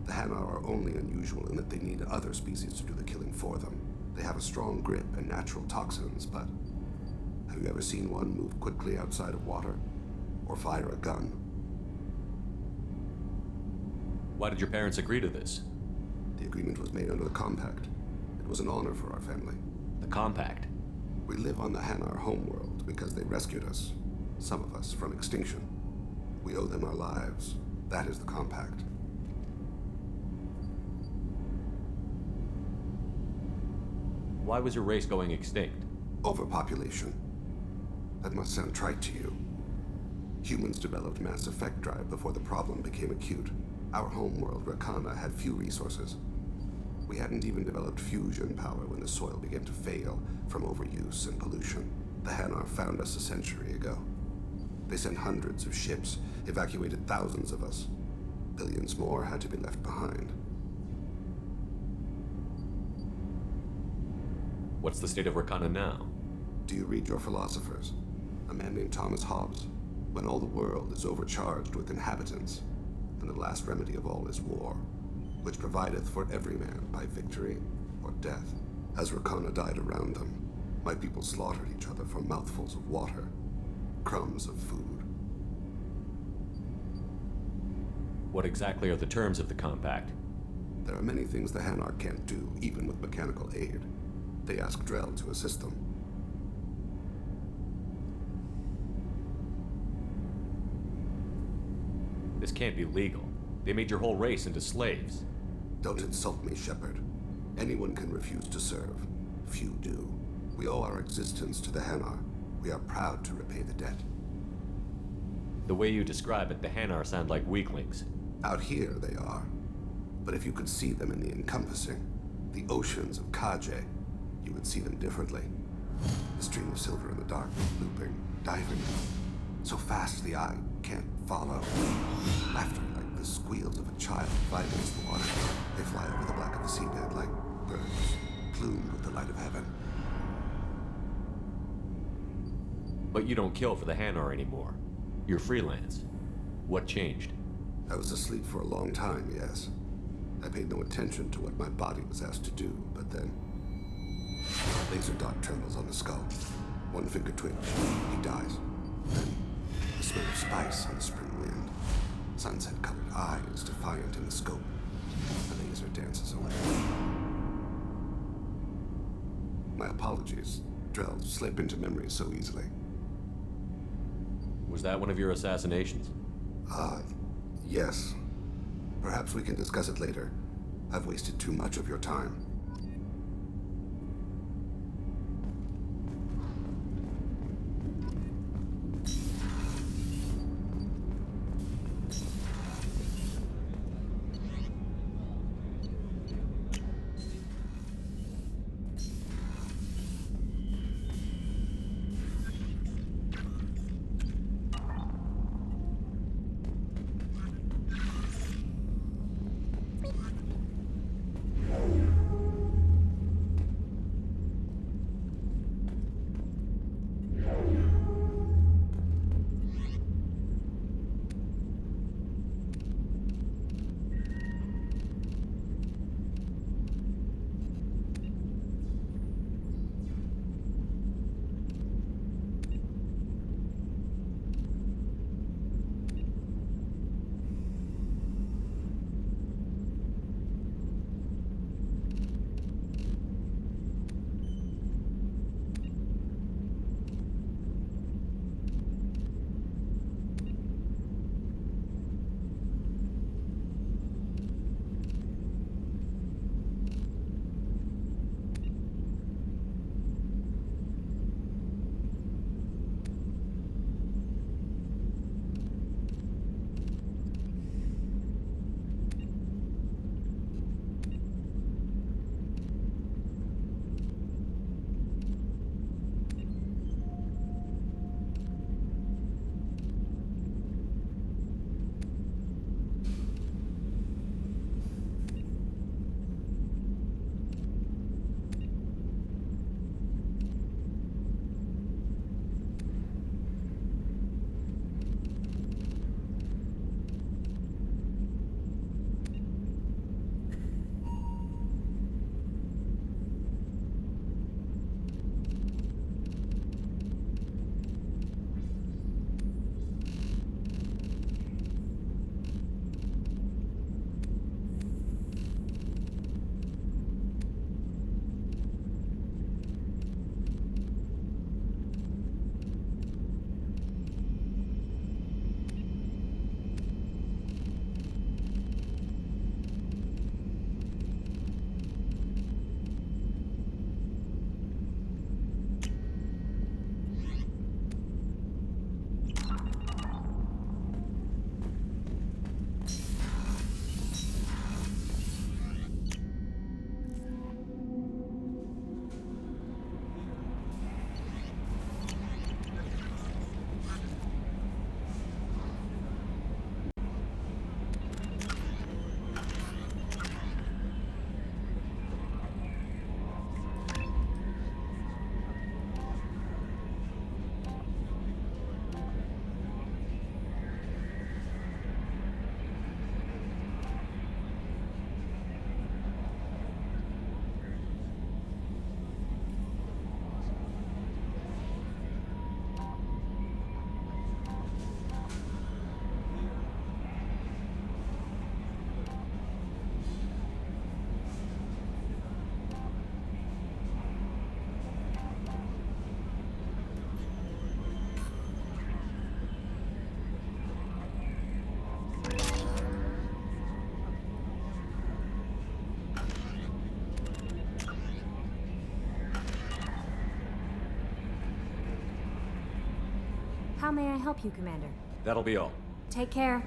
The Hanar are only unusual in that they need other species to do the killing for them. They have a strong grip and natural toxins, but have you ever seen one move quickly outside of water? Or fire a gun? Why did your parents agree to this? The agreement was made under the Compact. It was an honor for our family. The Compact? We live on the Hanar homeworld because they rescued us, some of us, from extinction. We owe them our lives. That is the Compact. Why was your race going extinct? Overpopulation. That must sound trite to you. Humans developed mass effect drive before the problem became acute. Our homeworld, Rakana, had few resources. We hadn't even developed fusion power when the soil began to fail from overuse and pollution. The Hanar found us a century ago. They sent hundreds of ships, evacuated thousands of us. Billions more had to be left behind. What's the state of Rakana now? Do you read your philosophers? A man named Thomas Hobbes. When all the world is overcharged with inhabitants, then the last remedy of all is war, which provideth for every man by victory or death. As Rakana died around them, my people slaughtered each other for mouthfuls of water, crumbs of food. What exactly are the terms of the compact? There are many things the Hanar can't do, even with mechanical aid. They ask Drell to assist them. This can't be legal. They made your whole race into slaves. Don't insult me, Shepard. Anyone can refuse to serve. Few do. We owe our existence to the Hanar. We are proud to repay the debt. The way you describe it, the Hanar sound like weaklings. Out here, they are. But if you could see them in the encompassing, the oceans of Kaje, you would see them differently. The stream of silver in the dark, looping, diving, so fast the eye can't follow. Laughter like the squeals of a child fighting against the water. They fly over the black of the seabed like birds, plumed with the light of heaven. But you don't kill for the Hanar anymore. You're freelance. What changed? I was asleep for a long time, yes. I paid no attention to what my body was asked to do, but then... Laser dot trembles on the skull. One finger twitch. He dies. Then, the smell of spice on the spring wind. Sunset-colored eyes defiant in the scope. The laser dances away. My apologies. Drell slip into memory so easily. Was that one of your assassinations? Yes. Perhaps we can discuss it later. I've wasted too much of your time. How may I help you, Commander? That'll be all. Take care.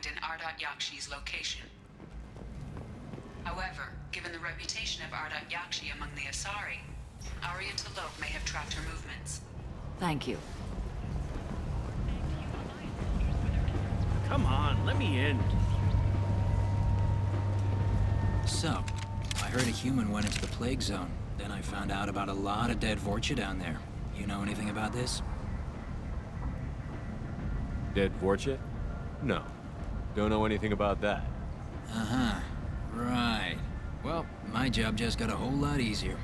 In Ardat-Yakshi's location. However, given the reputation of Ardat-Yakshi among the Asari, Aria Talid may have tracked her movements. Thank you. Come on, let me in. So, I heard a human went into the plague zone. Then I found out about a lot of dead Vorcha down there. You know anything about this? Dead Vorcha? No. Don't know anything about that. Uh-huh. Right. Well, my job just got a whole lot easier.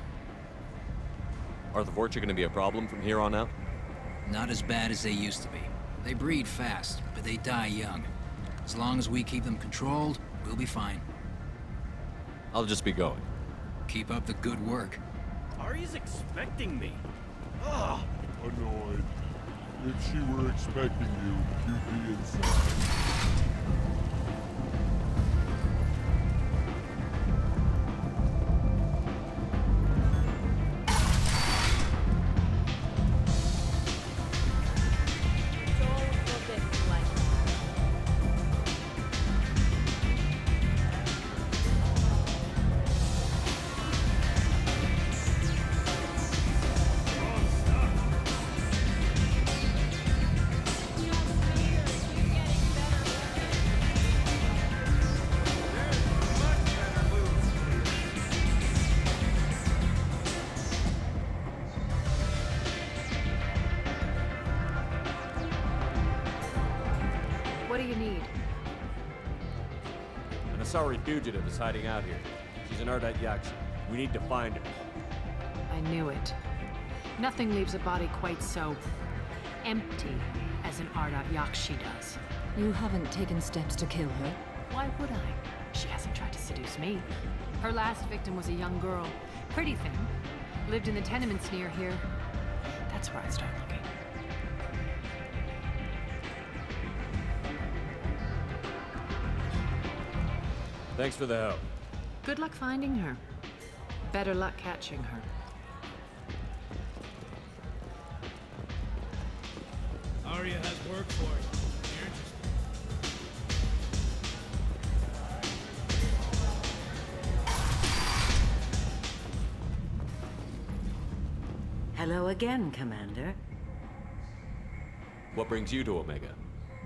Are the Vorcha gonna be a problem from here on out? Not as bad as they used to be. They breed fast, but they die young. As long as we keep them controlled, we'll be fine. I'll just be going. Keep up the good work. Aria's expecting me. Ugh. Annoyed. If she were expecting you, you'd be inside. Asari fugitive is hiding out here. She's an Ardat-Yakshi. We need to find her. I knew it. Nothing leaves a body quite so empty as an Ardat-Yakshi does. You haven't taken steps to kill her? Why would I? She hasn't tried to seduce me. Her last victim was a young girl. Pretty thing. Lived in the tenements near here. That's where I'd start looking. Thanks for the help. Good luck finding her. Better luck catching her. Aria has work for you. You're interested. Hello again, Commander. What brings you to Omega?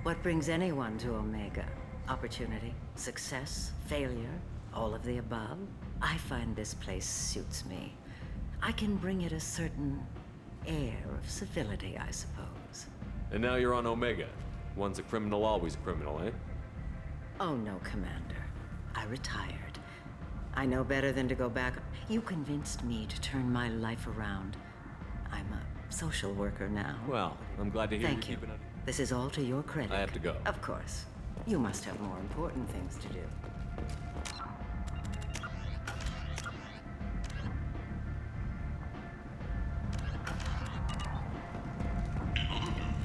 What brings anyone to Omega? Opportunity, success, failure, all of the above? I find this place suits me. I can bring it a certain air of civility, I suppose. And now you're on Omega. Once a criminal, always a criminal, eh? Oh no, Commander. I retired. I know better than to go back. You convinced me to turn my life around. I'm a social worker now. Well, I'm glad to hear Thank you're you. keeping it. This is all to your credit. I have to go. Of course. You must have more important things to do.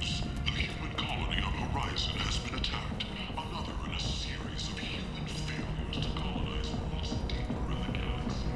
The human colony on Horizon has been attacked. Another in a series of human failures to colonize worlds deeper in the galaxy.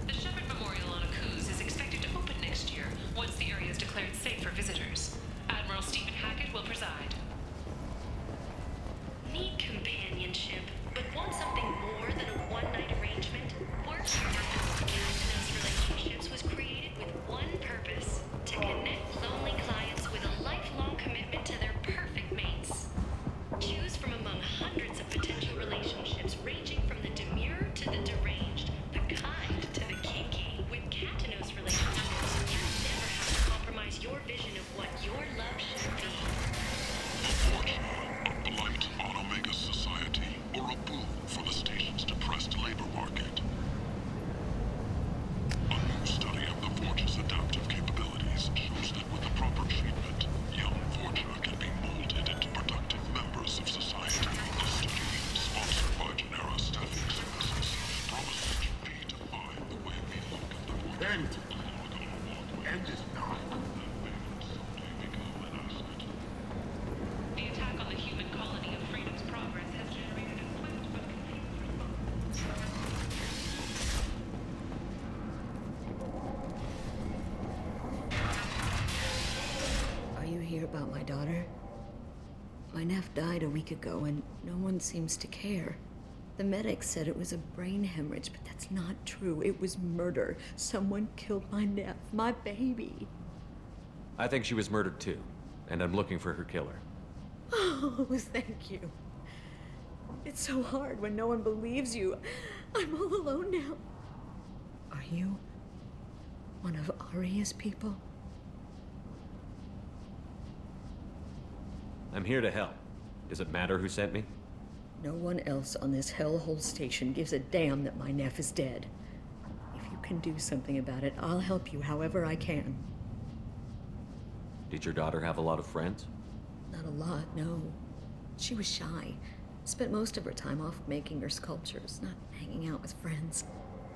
The Shepherd Memorial on Akuz is expected to open next year, once the area is declared safe for visitors. Admiral Stephen Hackett will preside. Need companionship, but want something more than a one-night arrangement? Work Castano's Relationships was created with one purpose: to connect lonely clients with a lifelong commitment to their perfect mates. Choose from among hundreds of potential relationships ranging from the demure to the deranged, the kind to the kinky. With Castano's Relationships, you never have to compromise your vision of what your love should be. A blight on Omega's society, or a boon for the station's depressed labor market. A new study of the Forge's adaptive capabilities shows that with the proper treatment, young Forger can be molded into productive members of society. A study sponsored by Genera Staffing Services promises to redefine the way we look at the Forge. End is not. The attack on the human colony of Freedom's Progress has generated a swift but confused Are you here about my daughter? My nephew died a week ago and no one seems to care. The medics said it was a brain hemorrhage, but that's not true. It was murder. Someone killed my nephew, my baby. I think she was murdered too, and I'm looking for her killer. Oh, thank you. It's so hard when no one believes you. I'm all alone now. Are you one of Aria's people? I'm here to help. Does it matter who sent me? No one else on this hellhole station gives a damn that my nephew is dead. If you can do something about it, I'll help you however I can. Did your daughter have a lot of friends? Not a lot, no. She was shy. Spent most of her time off making her sculptures, not hanging out with friends.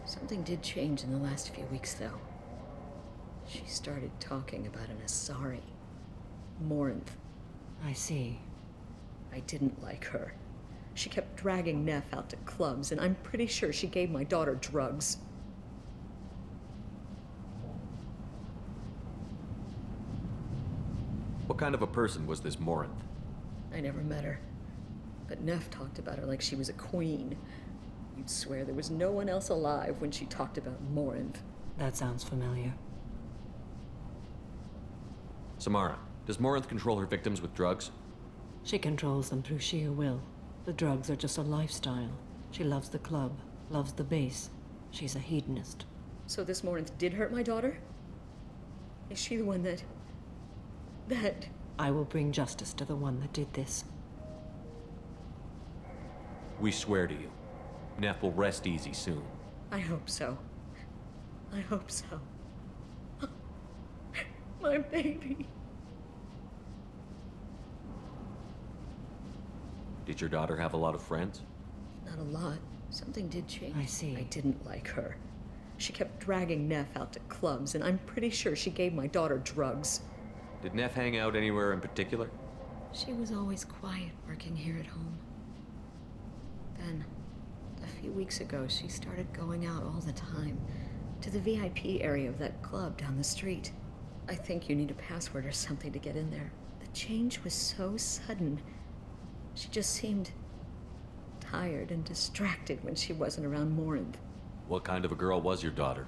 Something did change in the last few weeks, though. She started talking about an Asari. Morinth. I see. I didn't like her. She kept dragging Neff out to clubs, and I'm pretty sure she gave my daughter drugs. What kind of a person was this Morinth? I never met her. But Neff talked about her like she was a queen. You'd swear there was no one else alive when she talked about Morinth. That sounds familiar. Samara, does Morinth control her victims with drugs? She controls them through sheer will. The drugs are just a lifestyle. She loves the club, loves the base. She's a hedonist. So this Morinth did hurt my daughter? Is she the one that... I will bring justice to the one that did this. We swear to you. Neff will rest easy soon. I hope so. I hope so. My baby. Did your daughter have a lot of friends? Not a lot. Something did change. I see. I didn't like her. She kept dragging Neff out to clubs, and I'm pretty sure she gave my daughter drugs. Did Neff hang out anywhere in particular? She was always quiet working here at home. Then, a few weeks ago, she started going out all the time to the VIP area of that club down the street. I think you need a password or something to get in there. The change was so sudden. She just seemed tired and distracted when she wasn't around Morinth. What kind of a girl was your daughter?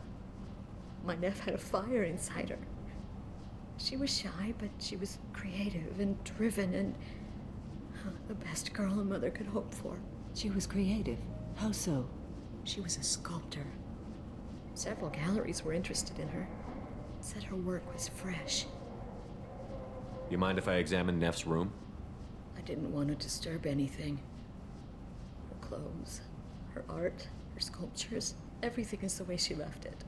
My Neff had a fire inside her. She was shy, but she was creative and driven and the best girl a mother could hope for. She was creative. How so? She was a sculptor. Several galleries were interested in her. Said her work was fresh. You mind if I examine Neff's room? I didn't want to disturb anything. Her clothes, her art, her sculptures, everything is the way she left it.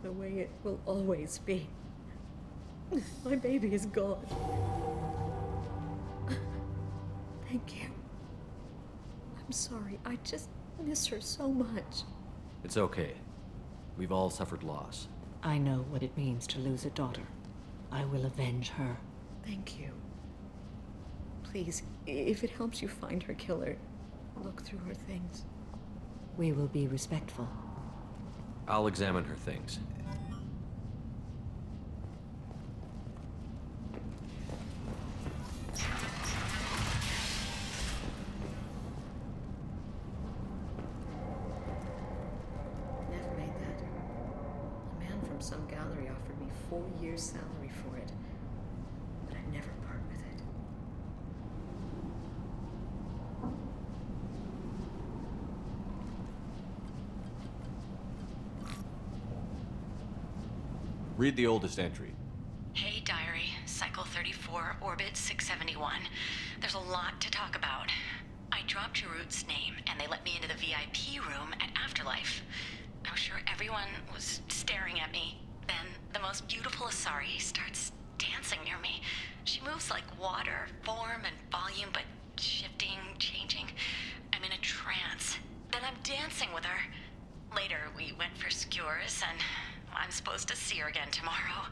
The way it will always be. My baby is gone. Thank you. I'm sorry. I just miss her so much. It's okay. We've all suffered loss. I know what it means to lose a daughter. I will avenge her. Thank you. Please, if it helps you find her killer, look through her things. We will be respectful. I'll examine her things. Neff made that. A man from some gallery offered me 4 years' salary for it, but I'd never part with it. Read the oldest entry. Hey, Diary. Cycle 34, Orbit 671. There's a lot to talk about. I dropped Jarut's name, and they let me into the VIP room at Afterlife. I'm sure everyone was staring at me. Then, the most beautiful Asari starts dancing near me. She moves like water, form and volume, but shifting, changing. I'm in a trance. Then I'm dancing with her. Later, we went for skewers, and I'm supposed to see her again tomorrow.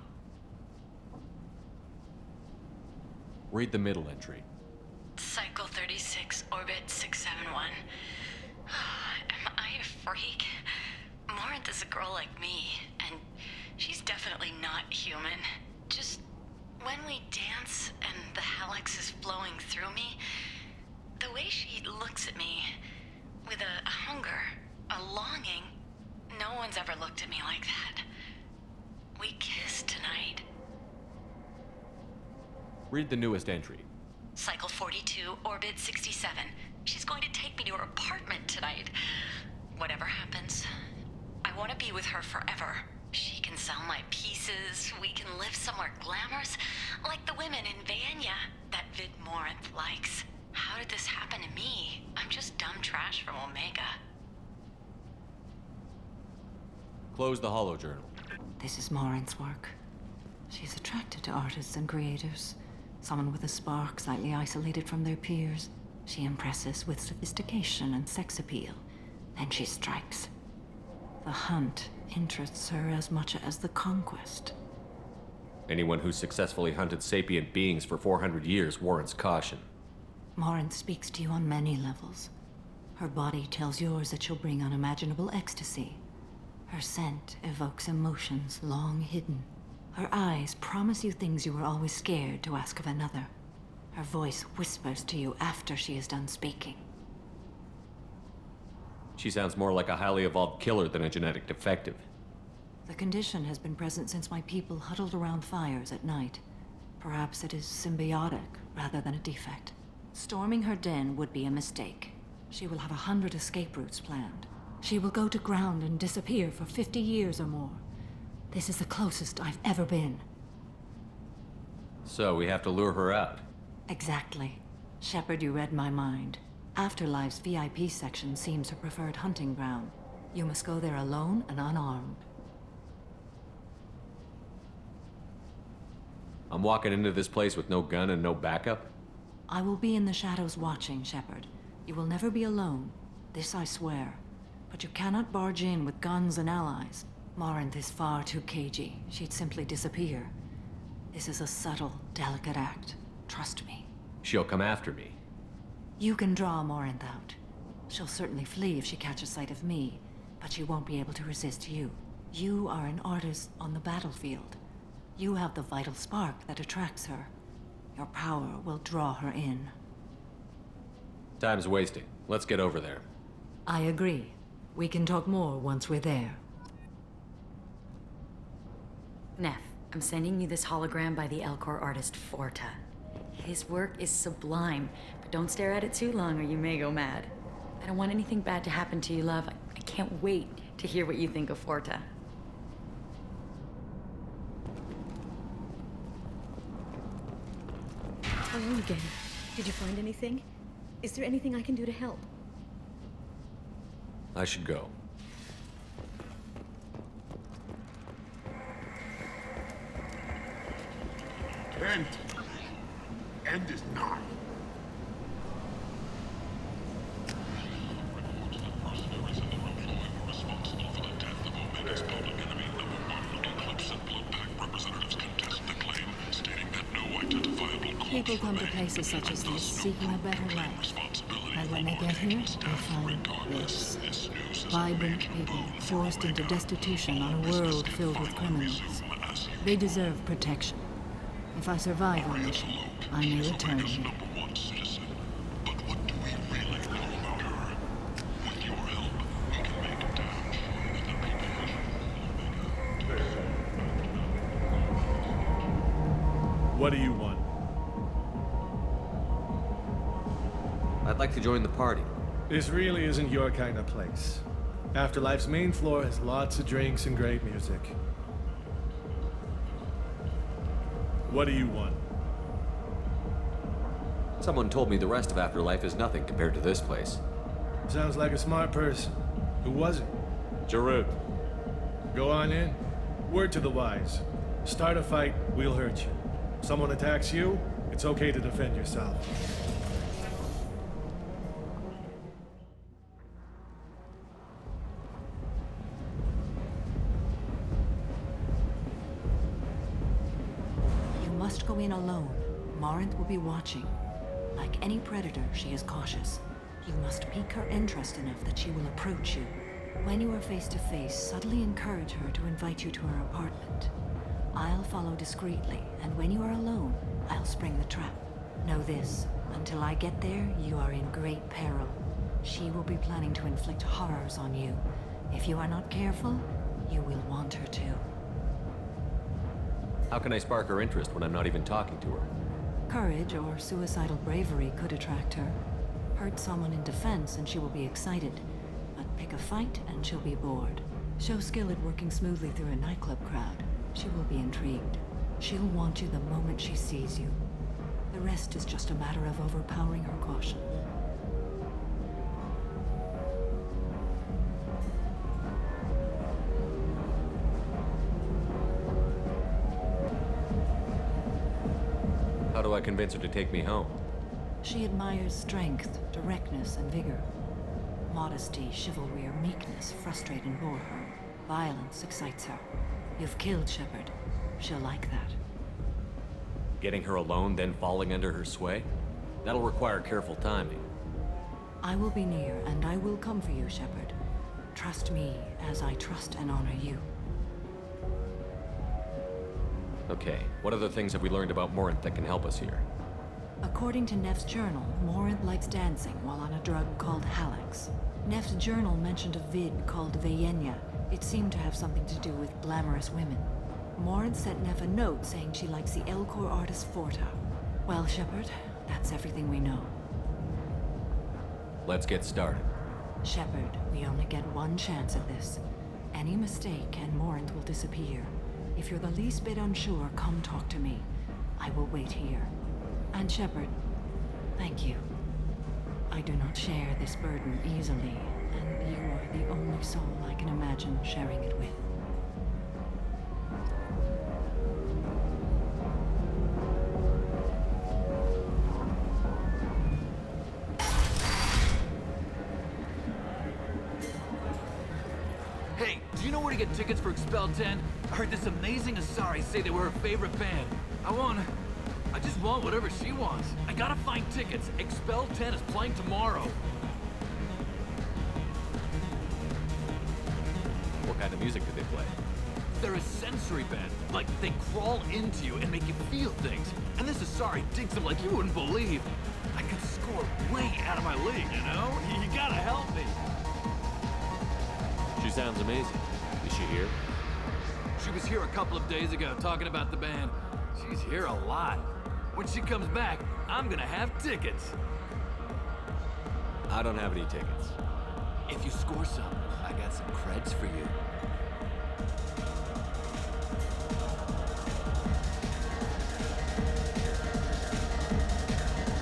Read the middle entry. Cycle 36, Orbit 671. Am I a freak? Morinth is a girl like me, and she's definitely not human. Just when we dance and the helix is flowing through me, the way she looks at me with a hunger, a longing, no one's ever looked at me like that. We kissed tonight. Read the newest entry. Cycle 42, Orbit 67. She's going to take me to her apartment tonight. Whatever happens, I want to be with her forever. She can sell my pieces. We can live somewhere glamorous, like the women in Vanya that Vid Morinth likes. How did this happen to me? I'm just dumb trash from Omega. Close the holo journal. This is Morinth's work. She's attracted to artists and creators. Someone with a spark, slightly isolated from their peers. She impresses with sophistication and sex appeal. Then she strikes. The hunt interests her as much as the conquest. Anyone who's successfully hunted sapient beings for 400 years warrants caution. Morinth speaks to you on many levels. Her body tells yours that she'll bring unimaginable ecstasy. Her scent evokes emotions long hidden. Her eyes promise you things you were always scared to ask of another. Her voice whispers to you after she is done speaking. She sounds more like a highly evolved killer than a genetic defective. The condition has been present since my people huddled around fires at night. Perhaps it is symbiotic rather than a defect. Storming her den would be a mistake. She will have 100 escape routes planned. She will go to ground and disappear for 50 years or more. This is the closest I've ever been. So we have to lure her out. Exactly. Shepard, you read my mind. Afterlife's VIP section seems her preferred hunting ground. You must go there alone and unarmed. I'm walking into this place with no gun and no backup? I will be in the shadows watching, Shepard. You will never be alone. This I swear. But you cannot barge in with guns and allies. Morinth is far too cagey. She'd simply disappear. This is a subtle, delicate act. Trust me. She'll come after me. You can draw Morinth out. She'll certainly flee if she catches sight of me, but she won't be able to resist you. You are an artist on the battlefield. You have the vital spark that attracts her. Your power will draw her in. Time's wasting. Let's get over there. I agree. We can talk more once we're there. Neff, I'm sending you this hologram by the Elcor artist Forta. His work is sublime, but don't stare at it too long or you may go mad. I don't want anything bad to happen to you, love. I can't wait to hear what you think of Forta. How are you again? Did you find anything? Is there anything I can do to help? I should go. End is nigh. People come to places such as this seeking a better life. And when they get here, they find this. Vibrant people forced into destitution on a world filled with criminals. They deserve protection. If I survive our mission, I may return here. What do you want? I'd like to join the party. This really isn't your kind of place. Afterlife's main floor has lots of drinks and great music. What do you want? Someone told me the rest of Afterlife is nothing compared to this place. Sounds like a smart person. Who was it? Jarut. Go on in. Word to the wise. Start a fight, we'll hurt you. Someone attacks you, it's okay to defend yourself. You must go in alone. Morinth will be watching. Like any predator, she is cautious. You must pique her interest enough that she will approach you. When you are face to face, subtly encourage her to invite you to her apartment. I'll follow discreetly, and when you are alone, I'll spring the trap. Know this, until I get there, you are in great peril. She will be planning to inflict horrors on you. If you are not careful, you will want her to. How can I spark her interest when I'm not even talking to her? Courage or suicidal bravery could attract her. Hurt someone in defense and she will be excited. But pick a fight and she'll be bored. Show skill at working smoothly through a nightclub crowd. She will be intrigued. She'll want you the moment she sees you. The rest is just a matter of overpowering her caution. How do I convince her to take me home? She admires strength, directness, and vigor. Modesty, chivalry, or meekness frustrate and bore her. Violence excites her. You've killed Shepard. She'll like that. Getting her alone, then falling under her sway? That'll require careful timing. I will be near, and I will come for you, Shepard. Trust me as I trust and honor you. Okay, what other things have we learned about Morinth that can help us here? According to Neff's journal, Morinth likes dancing while on a drug called Halax. Neff's journal mentioned a vid called Vayenya. It seemed to have something to do with glamorous women. Morinth sent Neff a note saying she likes the Elcor artist Forta. Well, Shepard, that's everything we know. Let's get started. Shepard, we only get one chance at this. Any mistake and Morinth will disappear. If you're the least bit unsure, come talk to me. I will wait here. And Shepard, thank you. I do not share this burden easily, and you are the only soul I can imagine sharing it with. to get tickets for Expel 10. I heard this amazing Asari say they were her favorite band. I just want whatever she wants. I gotta find tickets. Expel 10 is playing tomorrow. What kind of music do they play? They're a sensory band. Like, they crawl into you and make you feel things. And this Asari digs them like you wouldn't believe. I could score way out of my league, you know? You gotta help me. She sounds amazing. Is she here? She was here a couple of days ago talking about the band. She's here a lot. When she comes back, I'm gonna have tickets. I don't have any tickets. If you score some, I got some creds for you.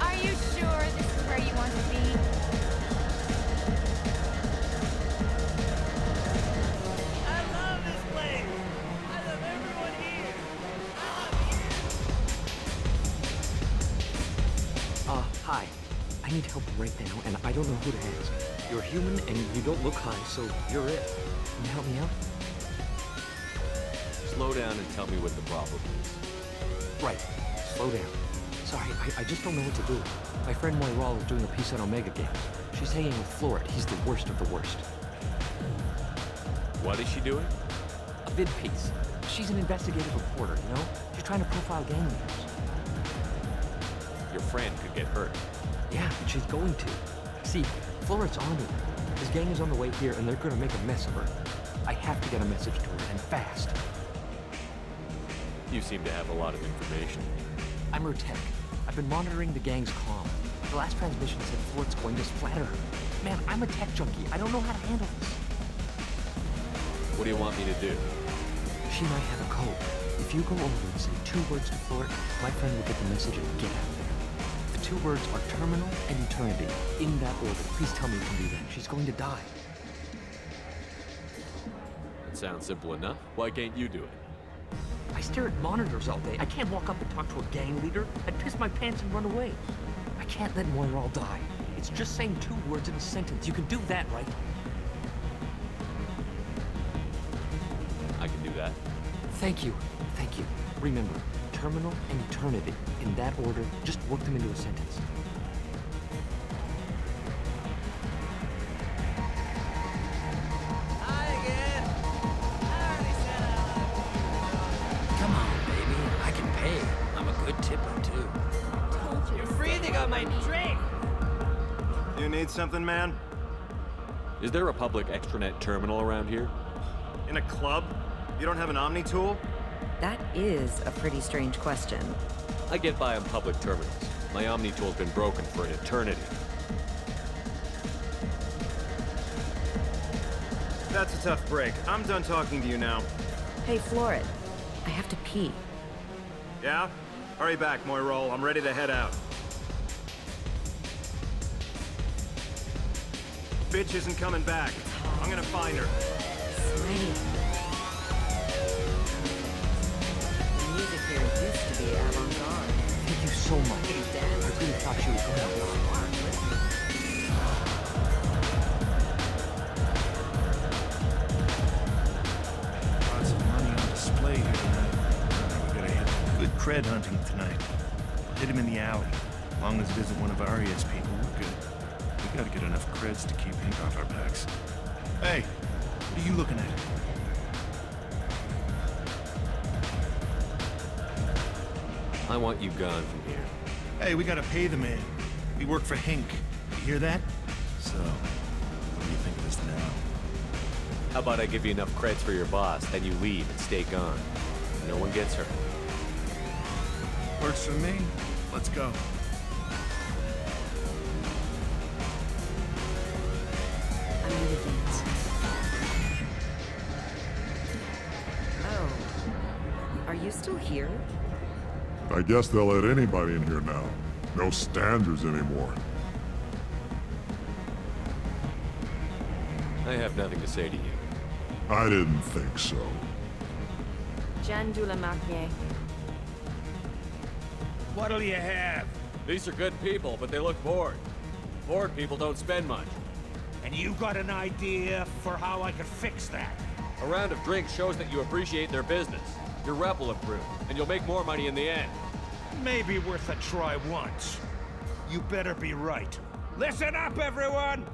Are you sure this is where you want to be? I love this place! I love everyone here! Hi. I need help right now, and I don't know who to ask. You're human, and you don't look high, so you're it. Can you help me out? Slow down and tell me what the problem is. Right. Slow down. Sorry, I just don't know what to do. My friend Moirol is doing a piece on Omega Games. She's hanging with Floret. He's the worst of the worst. What is she doing? A vid piece. She's an investigative reporter, you know? She's trying to profile gang leaders. Your friend could get hurt. Yeah, and she's going to. See, Floret's on it. His gang is on the way here, and they're gonna make a mess of her. I have to get a message to her, and fast. You seem to have a lot of information. I'm her tech. I've been monitoring the gang's comm. The last transmission said Floret's going to splatter her. Man, I'm a tech junkie. I don't know how to handle this. What do you want me to do? She might have a code. If you go over and say 2 words to Floret, my friend will get the message and get out of there. The 2 words are terminal and eternity. In that order. Please tell me you can do that. She's going to die. It sounds simple enough. Why can't you do it? I stare at monitors all day. I can't walk up and talk to a gang leader. I'd piss my pants and run away. I can't let Moirol die. It's just saying 2 words in a sentence. You can do that, right? I can do that. Thank you. Thank you. Remember, terminal and eternity. In that order, just work them into a sentence. Hi again! I already said I love you. Come on, baby. I can pay. I'm a good tipper, too. You're breathing on my drink! You need something, man? Is there a public extranet terminal around here? In a club? You don't have an Omni tool? That is a pretty strange question. I get by on public terminals. My Omni tool's been broken for an eternity. That's a tough break. I'm done talking to you now. Hey, Floret. I have to pee. Yeah? Hurry back, Moirol. I'm ready to head out. Bitch isn't coming back. I'm gonna find her. Sweet. The music here used to be avant-garde. Thank you so much. I really thought she was going to die. Lots of money on display here tonight. We gotta hit good cred hunting tonight. Hit him in the alley. As long as it isn't one of Aria's people, we're good. We gotta get enough creds to keep ink off our backs. Hey, what are you looking at? I want you gone from here. Hey, we gotta pay the man. We work for Hink. You hear that? So, what do you think of this now? How about I give you enough creds for your boss, then you leave and stay gone. No one gets hurt. Works for me. Let's go. I'm gonna dance. Oh. Are you still here? I guess they'll let anybody in here now. No standards anymore. I have nothing to say to you. I didn't think so. Jean Dulamarnier. What'll you have? These are good people, but they look bored. Bored people don't spend much. And you got an idea for how I could fix that? A round of drinks shows that you appreciate their business. Your rep will improve, and you'll make more money in the end. Maybe worth a try once. You better be right. Listen up, everyone!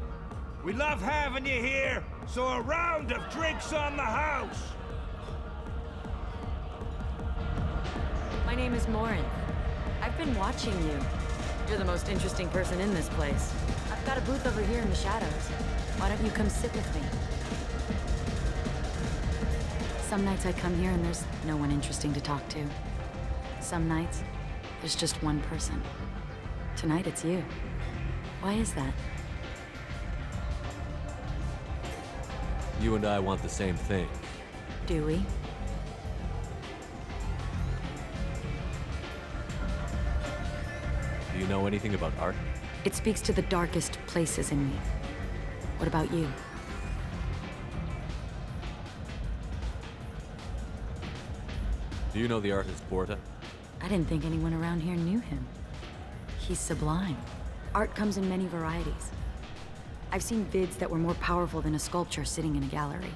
We love having you here, so a round of drinks on the house! My name is Morinth. I've been watching you. You're the most interesting person in this place. I've got a booth over here in the shadows. Why don't you come sit with me? Some nights I come here and there's no one interesting to talk to. Some nights, there's just one person. Tonight it's you. Why is that? You and I want the same thing. Do we? Do you know anything about art? It speaks to the darkest places in me. What about you? Do you know the artist Porta? I didn't think anyone around here knew him. He's sublime. Art comes in many varieties. I've seen vids that were more powerful than a sculpture sitting in a gallery.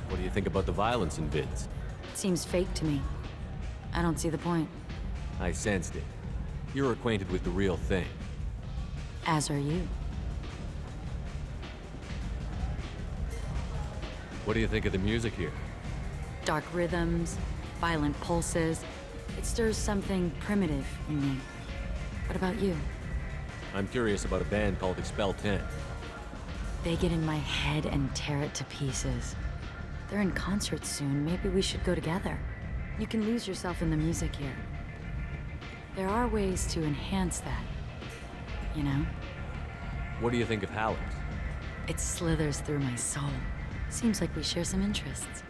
What do you think about the violence in vids? It seems fake to me. I don't see the point. I sensed it. You're acquainted with the real thing. As are you. What do you think of the music here? Dark rhythms, violent pulses. It stirs something primitive in me. What about you? I'm curious about a band called Expel 10. They get in my head and tear it to pieces. They're in concert soon. Maybe we should go together. You can lose yourself in the music here. There are ways to enhance that, you know? What do you think of Hallex? It slithers through my soul. Seems like we share some interests.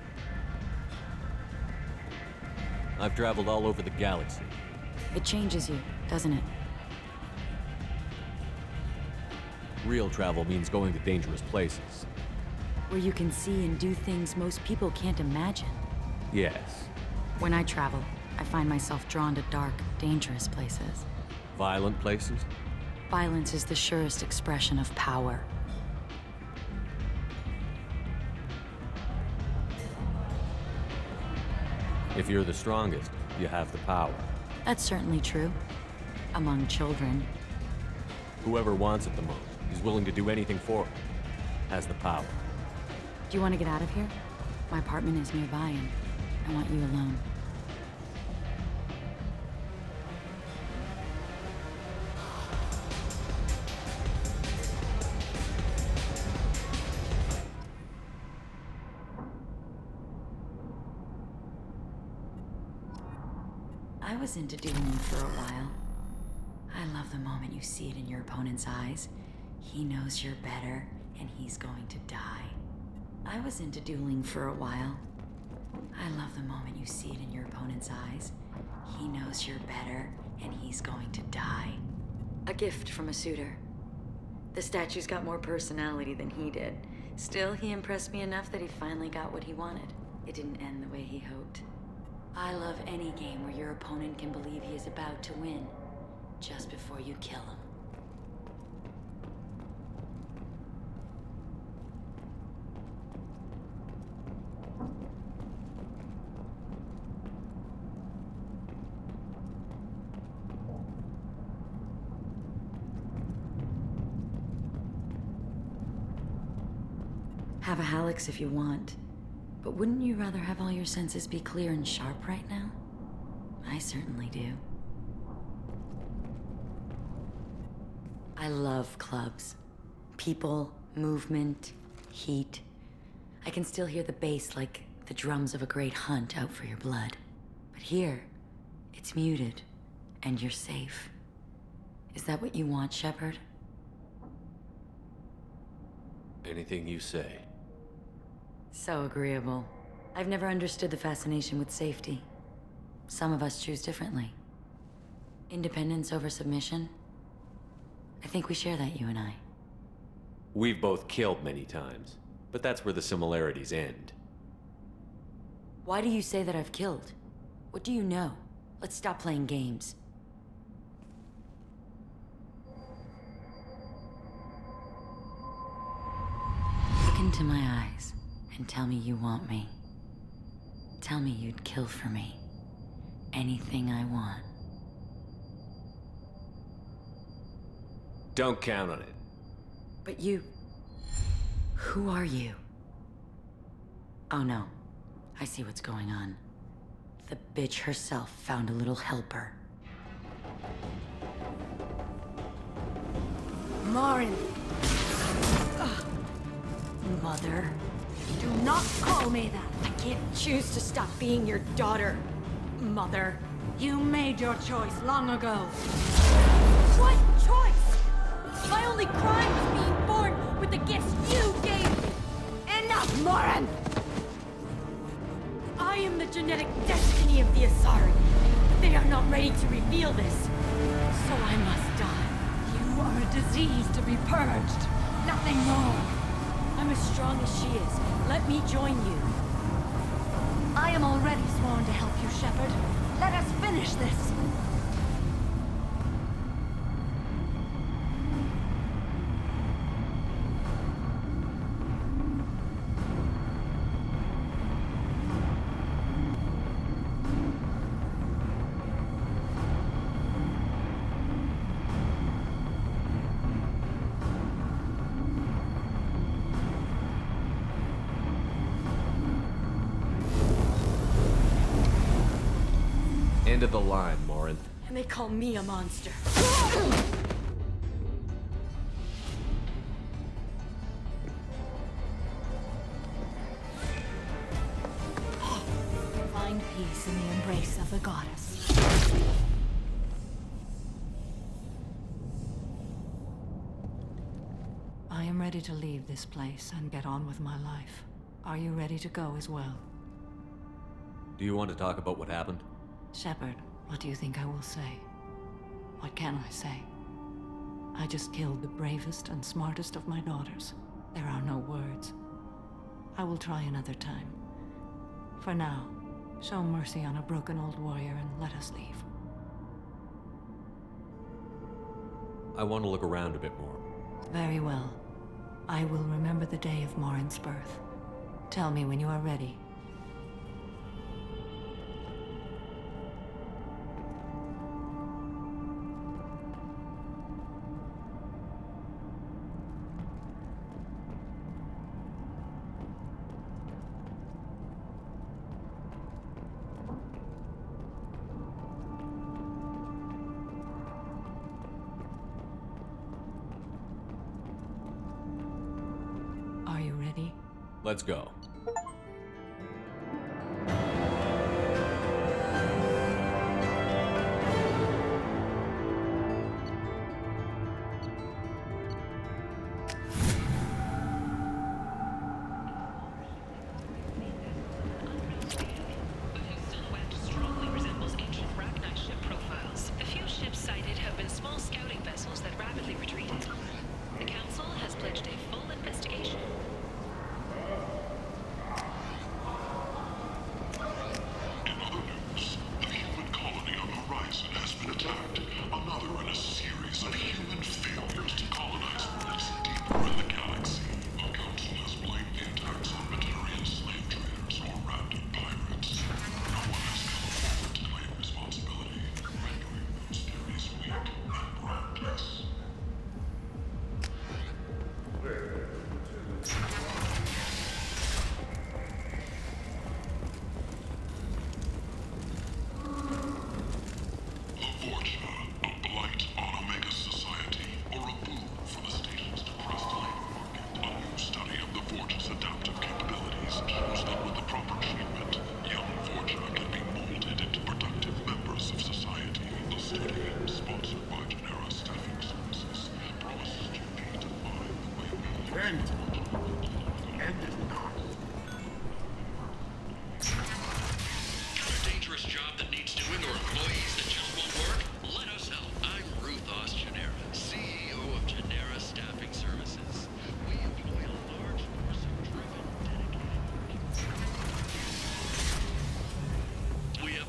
I've traveled all over the galaxy. It changes you, doesn't it? Real travel means going to dangerous places. Where you can see and do things most people can't imagine. Yes. When I travel, I find myself drawn to dark, dangerous places. Violent places? Violence is the surest expression of power. If you're the strongest, you have the power. That's certainly true. Among children. Whoever wants it the most, is willing to do anything for it, has the power. Do you want to get out of here? My apartment is nearby and I want you alone. I was into dueling for a while. I love the moment you see it in your opponent's eyes. He knows you're better, and he's going to die. I was into dueling for a while. I love the moment you see it in your opponent's eyes. He knows you're better, and he's going to die. A gift from a suitor. The statue's got more personality than he did. Still, he impressed me enough that he finally got what he wanted. It didn't end the way he hoped. I love any game where your opponent can believe he is about to win, just before you kill him. Have a Hallex if you want. But wouldn't you rather have all your senses be clear and sharp right now? I certainly do. I love clubs. People, movement, heat. I can still hear the bass like the drums of a great hunt out for your blood. But here, it's muted, and you're safe. Is that what you want, Shepard? Anything you say. So agreeable. I've never understood the fascination with safety. Some of us choose differently. Independence over submission? I think we share that, you and I. We've both killed many times, but that's where the similarities end. Why do you say that I've killed? What do you know? Let's stop playing games. into my eyes and tell me you want me. Tell me you'd kill for me. Anything I want. Don't count on it. But you... Who are you? Oh no. I see what's going on. The bitch herself found a little helper. Morinth! Mother. Do not call me that! I can't choose to stop being your daughter, Mother. You made your choice long ago. What choice? My only crime was being born with the gifts you gave me. Enough, Morinth! I am the genetic destiny of the Asari. They are not ready to reveal this, so I must die. You are a disease to be purged. Nothing more. I'm as strong as she is. Let me join you. I am already sworn to help you, Shepard. Let us finish this. End of the line, Morinth. And they call me a monster. Find peace in the embrace of the goddess. I am ready to leave this place and get on with my life. Are you ready to go as well? Do you want to talk about what happened? Shepard, what do you think I will say? What can I say? I just killed the bravest and smartest of my daughters. There are no words. I will try another time. For now, show mercy on a broken old warrior and let us leave. I want to look around a bit more. Very well. I will remember the day of Morinth's birth. Tell me when you are ready. Are you ready? Let's go.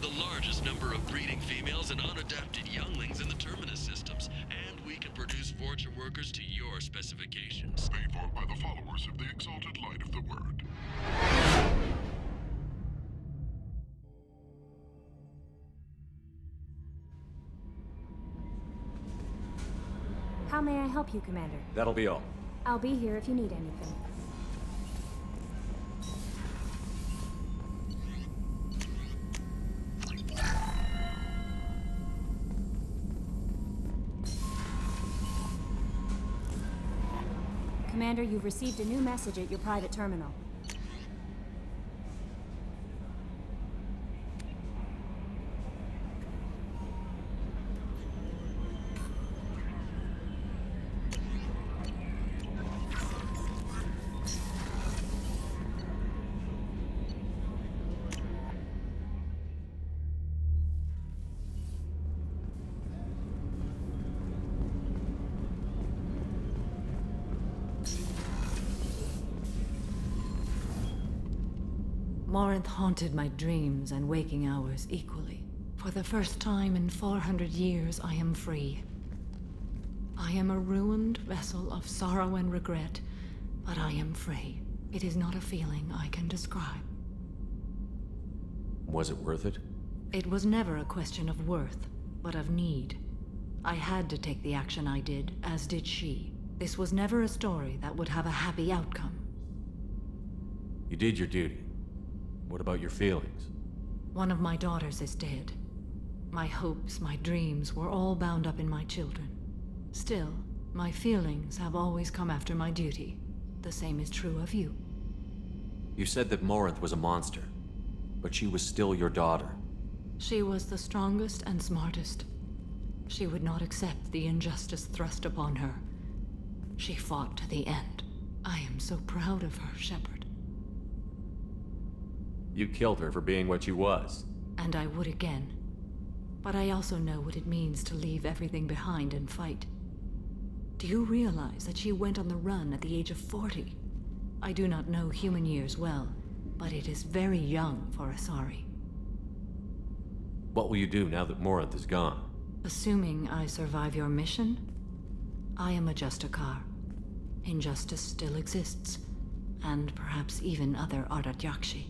the largest number of breeding females and unadapted younglings in the Terminus systems, and we can produce Vorcha workers to your specifications. Paid for by the followers of the exalted light of the word. How may I help you, Commander? That'll be all. I'll be here if you need anything. Commander, you've received a new message at your private terminal. Morinth haunted my dreams and waking hours equally. For the first time in 400 years, I am free. I am a ruined vessel of sorrow and regret, but I am free. It is not a feeling I can describe. Was it worth it? It was never a question of worth, but of need. I had to take the action I did, as did she. This was never a story that would have a happy outcome. You did your duty. What about your feelings? One of my daughters is dead. My hopes, my dreams were all bound up in my children. Still, my feelings have always come after my duty. The same is true of you. You said that Morinth was a monster, but she was still your daughter. She was the strongest and smartest. She would not accept the injustice thrust upon her. She fought to the end. I am so proud of her, Shepard. You killed her for being what she was. And I would again. But I also know what it means to leave everything behind and fight. Do you realize that she went on the run at the age of 40? I do not know human years well, but it is very young for Asari. What will you do now that Morinth is gone? Assuming I survive your mission, I am a Justikar. Injustice still exists, and perhaps even other Ardat-Yakshi.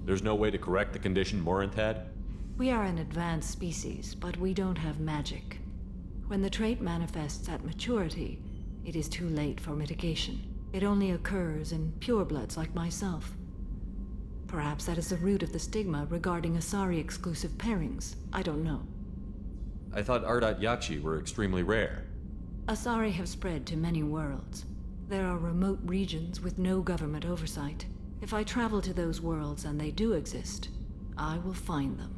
There's no way to correct the condition Morinth had? We are an advanced species, but we don't have magic. When the trait manifests at maturity, it is too late for mitigation. It only occurs in purebloods like myself. Perhaps that is the root of the stigma regarding Asari-exclusive pairings. I don't know. I thought Ardat-Yakshi were extremely rare. Asari have spread to many worlds. There are remote regions with no government oversight. If I travel to those worlds and they do exist, I will find them.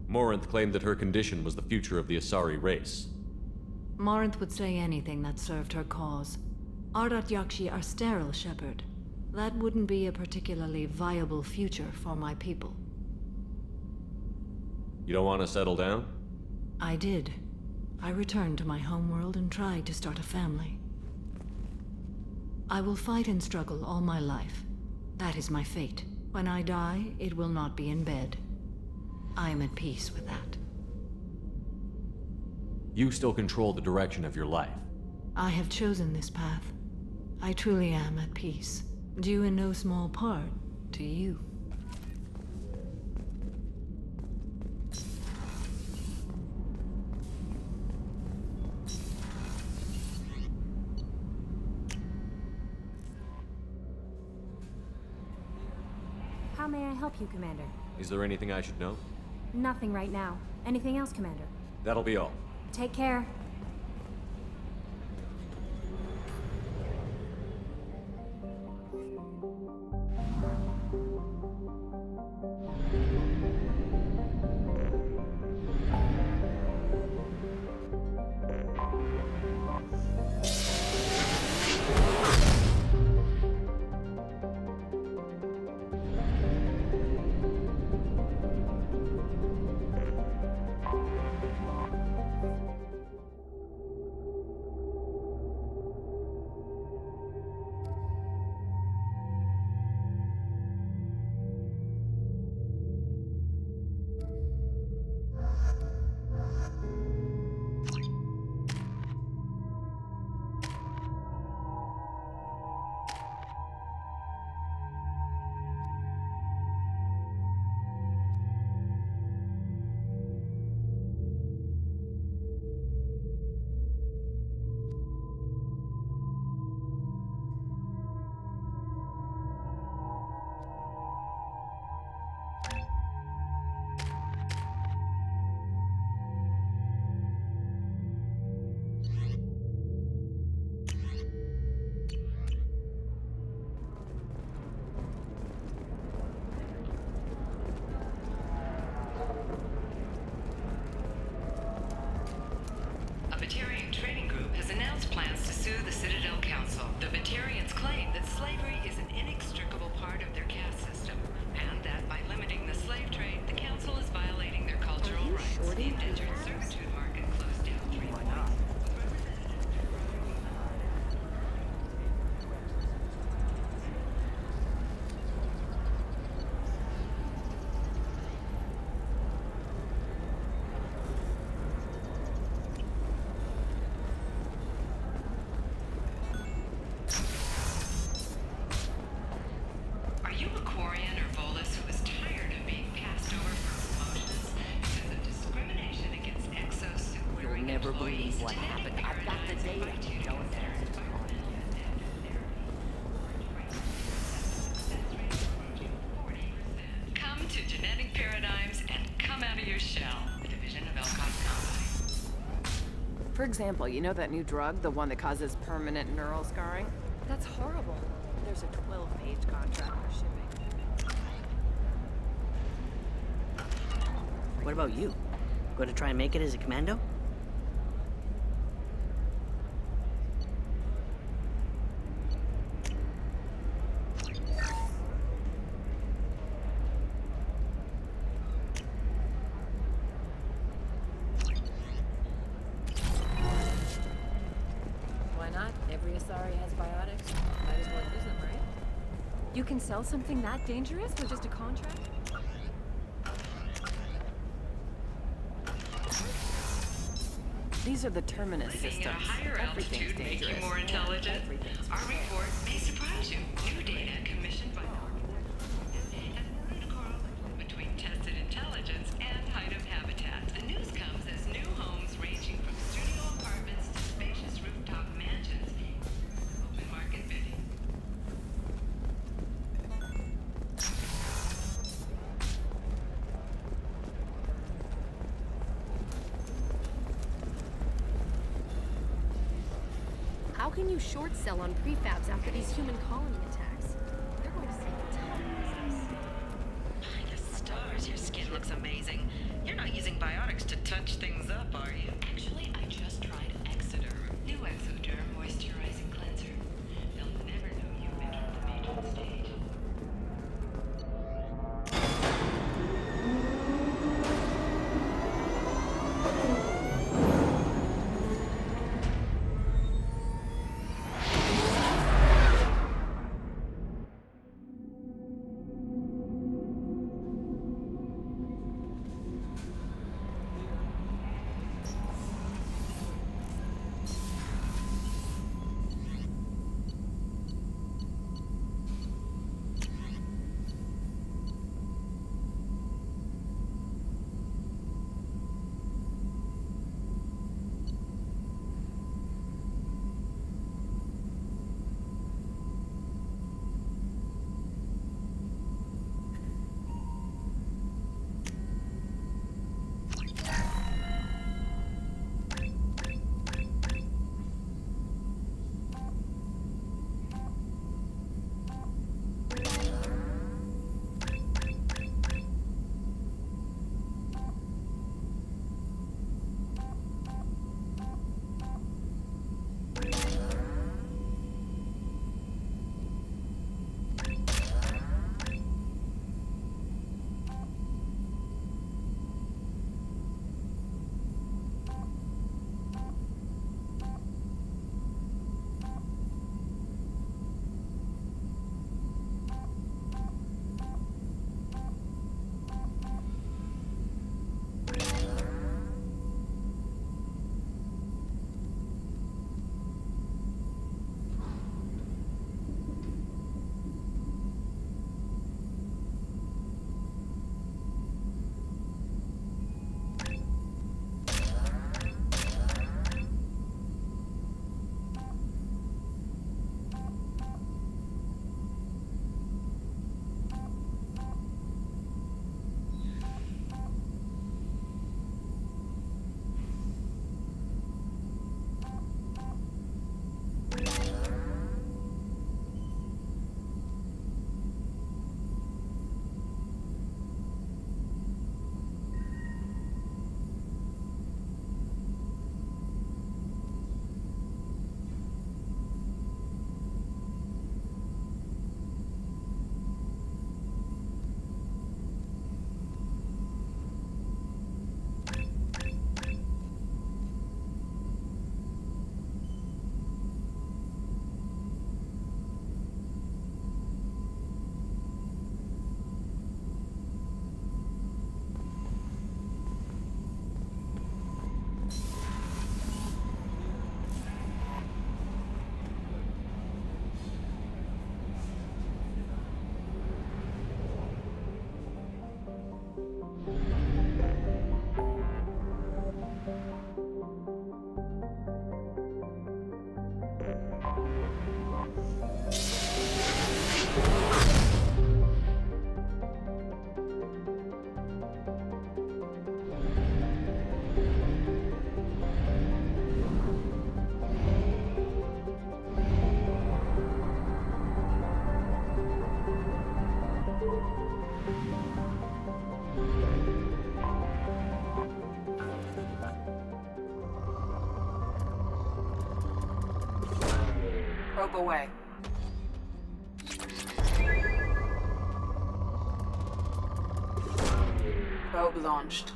Morinth claimed that her condition was the future of the Asari race. Morinth would say anything that served her cause. Ardat-Yakshi are sterile, Shepard. That wouldn't be a particularly viable future for my people. You don't want to settle down? I did. I returned to my homeworld and tried to start a family. I will fight and struggle all my life. That is my fate. When I die, it will not be in bed. I am at peace with that. You still control the direction of your life. I have chosen this path. I truly am at peace, due in no small part to you. How may I help you, Commander? Is there anything I should know? Nothing right now. Anything else, Commander? That'll be all. Take care. what happened. I've got the data. No offense. Come to Genetic Paradigms and come out of your shell. A division of Elcott's Company. For example, you know that new drug, the one that causes permanent neural scarring? That's horrible. There's a 12-page contract for shipping. What about you? Going to try and make it as a commando? Why not? Every Asari has biotics. Might as well use them, right? You can sell something that dangerous with just a contract? These are the terminus Living systems. at a higher Everything's altitude make you dangerous. more intelligent. Our report may surprise you. New data commissioned by between tested intelligence and height of habitat. The news comes as new homes ranging from studio apartments to spacious rooftop mansions. Open market bidding. How can you short sell on prefabs after these human colony attacks? They're going to see a ton of business. My stars, your skin looks amazing. You're not using biotics to touch things up, are you? Actually, I just tried Exoderm. New Exoderm moisturizing cleanser. They'll never know you've entered the matron stage. Probe away. Probe launched.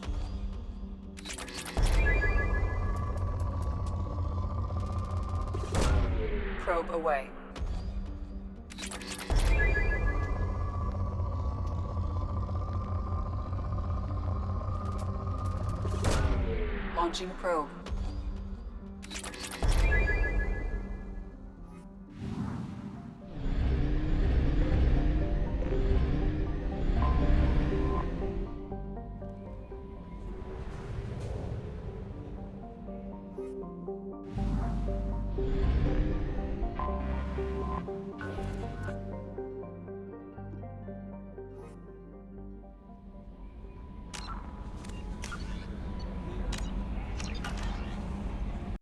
Probe away. Launching probe.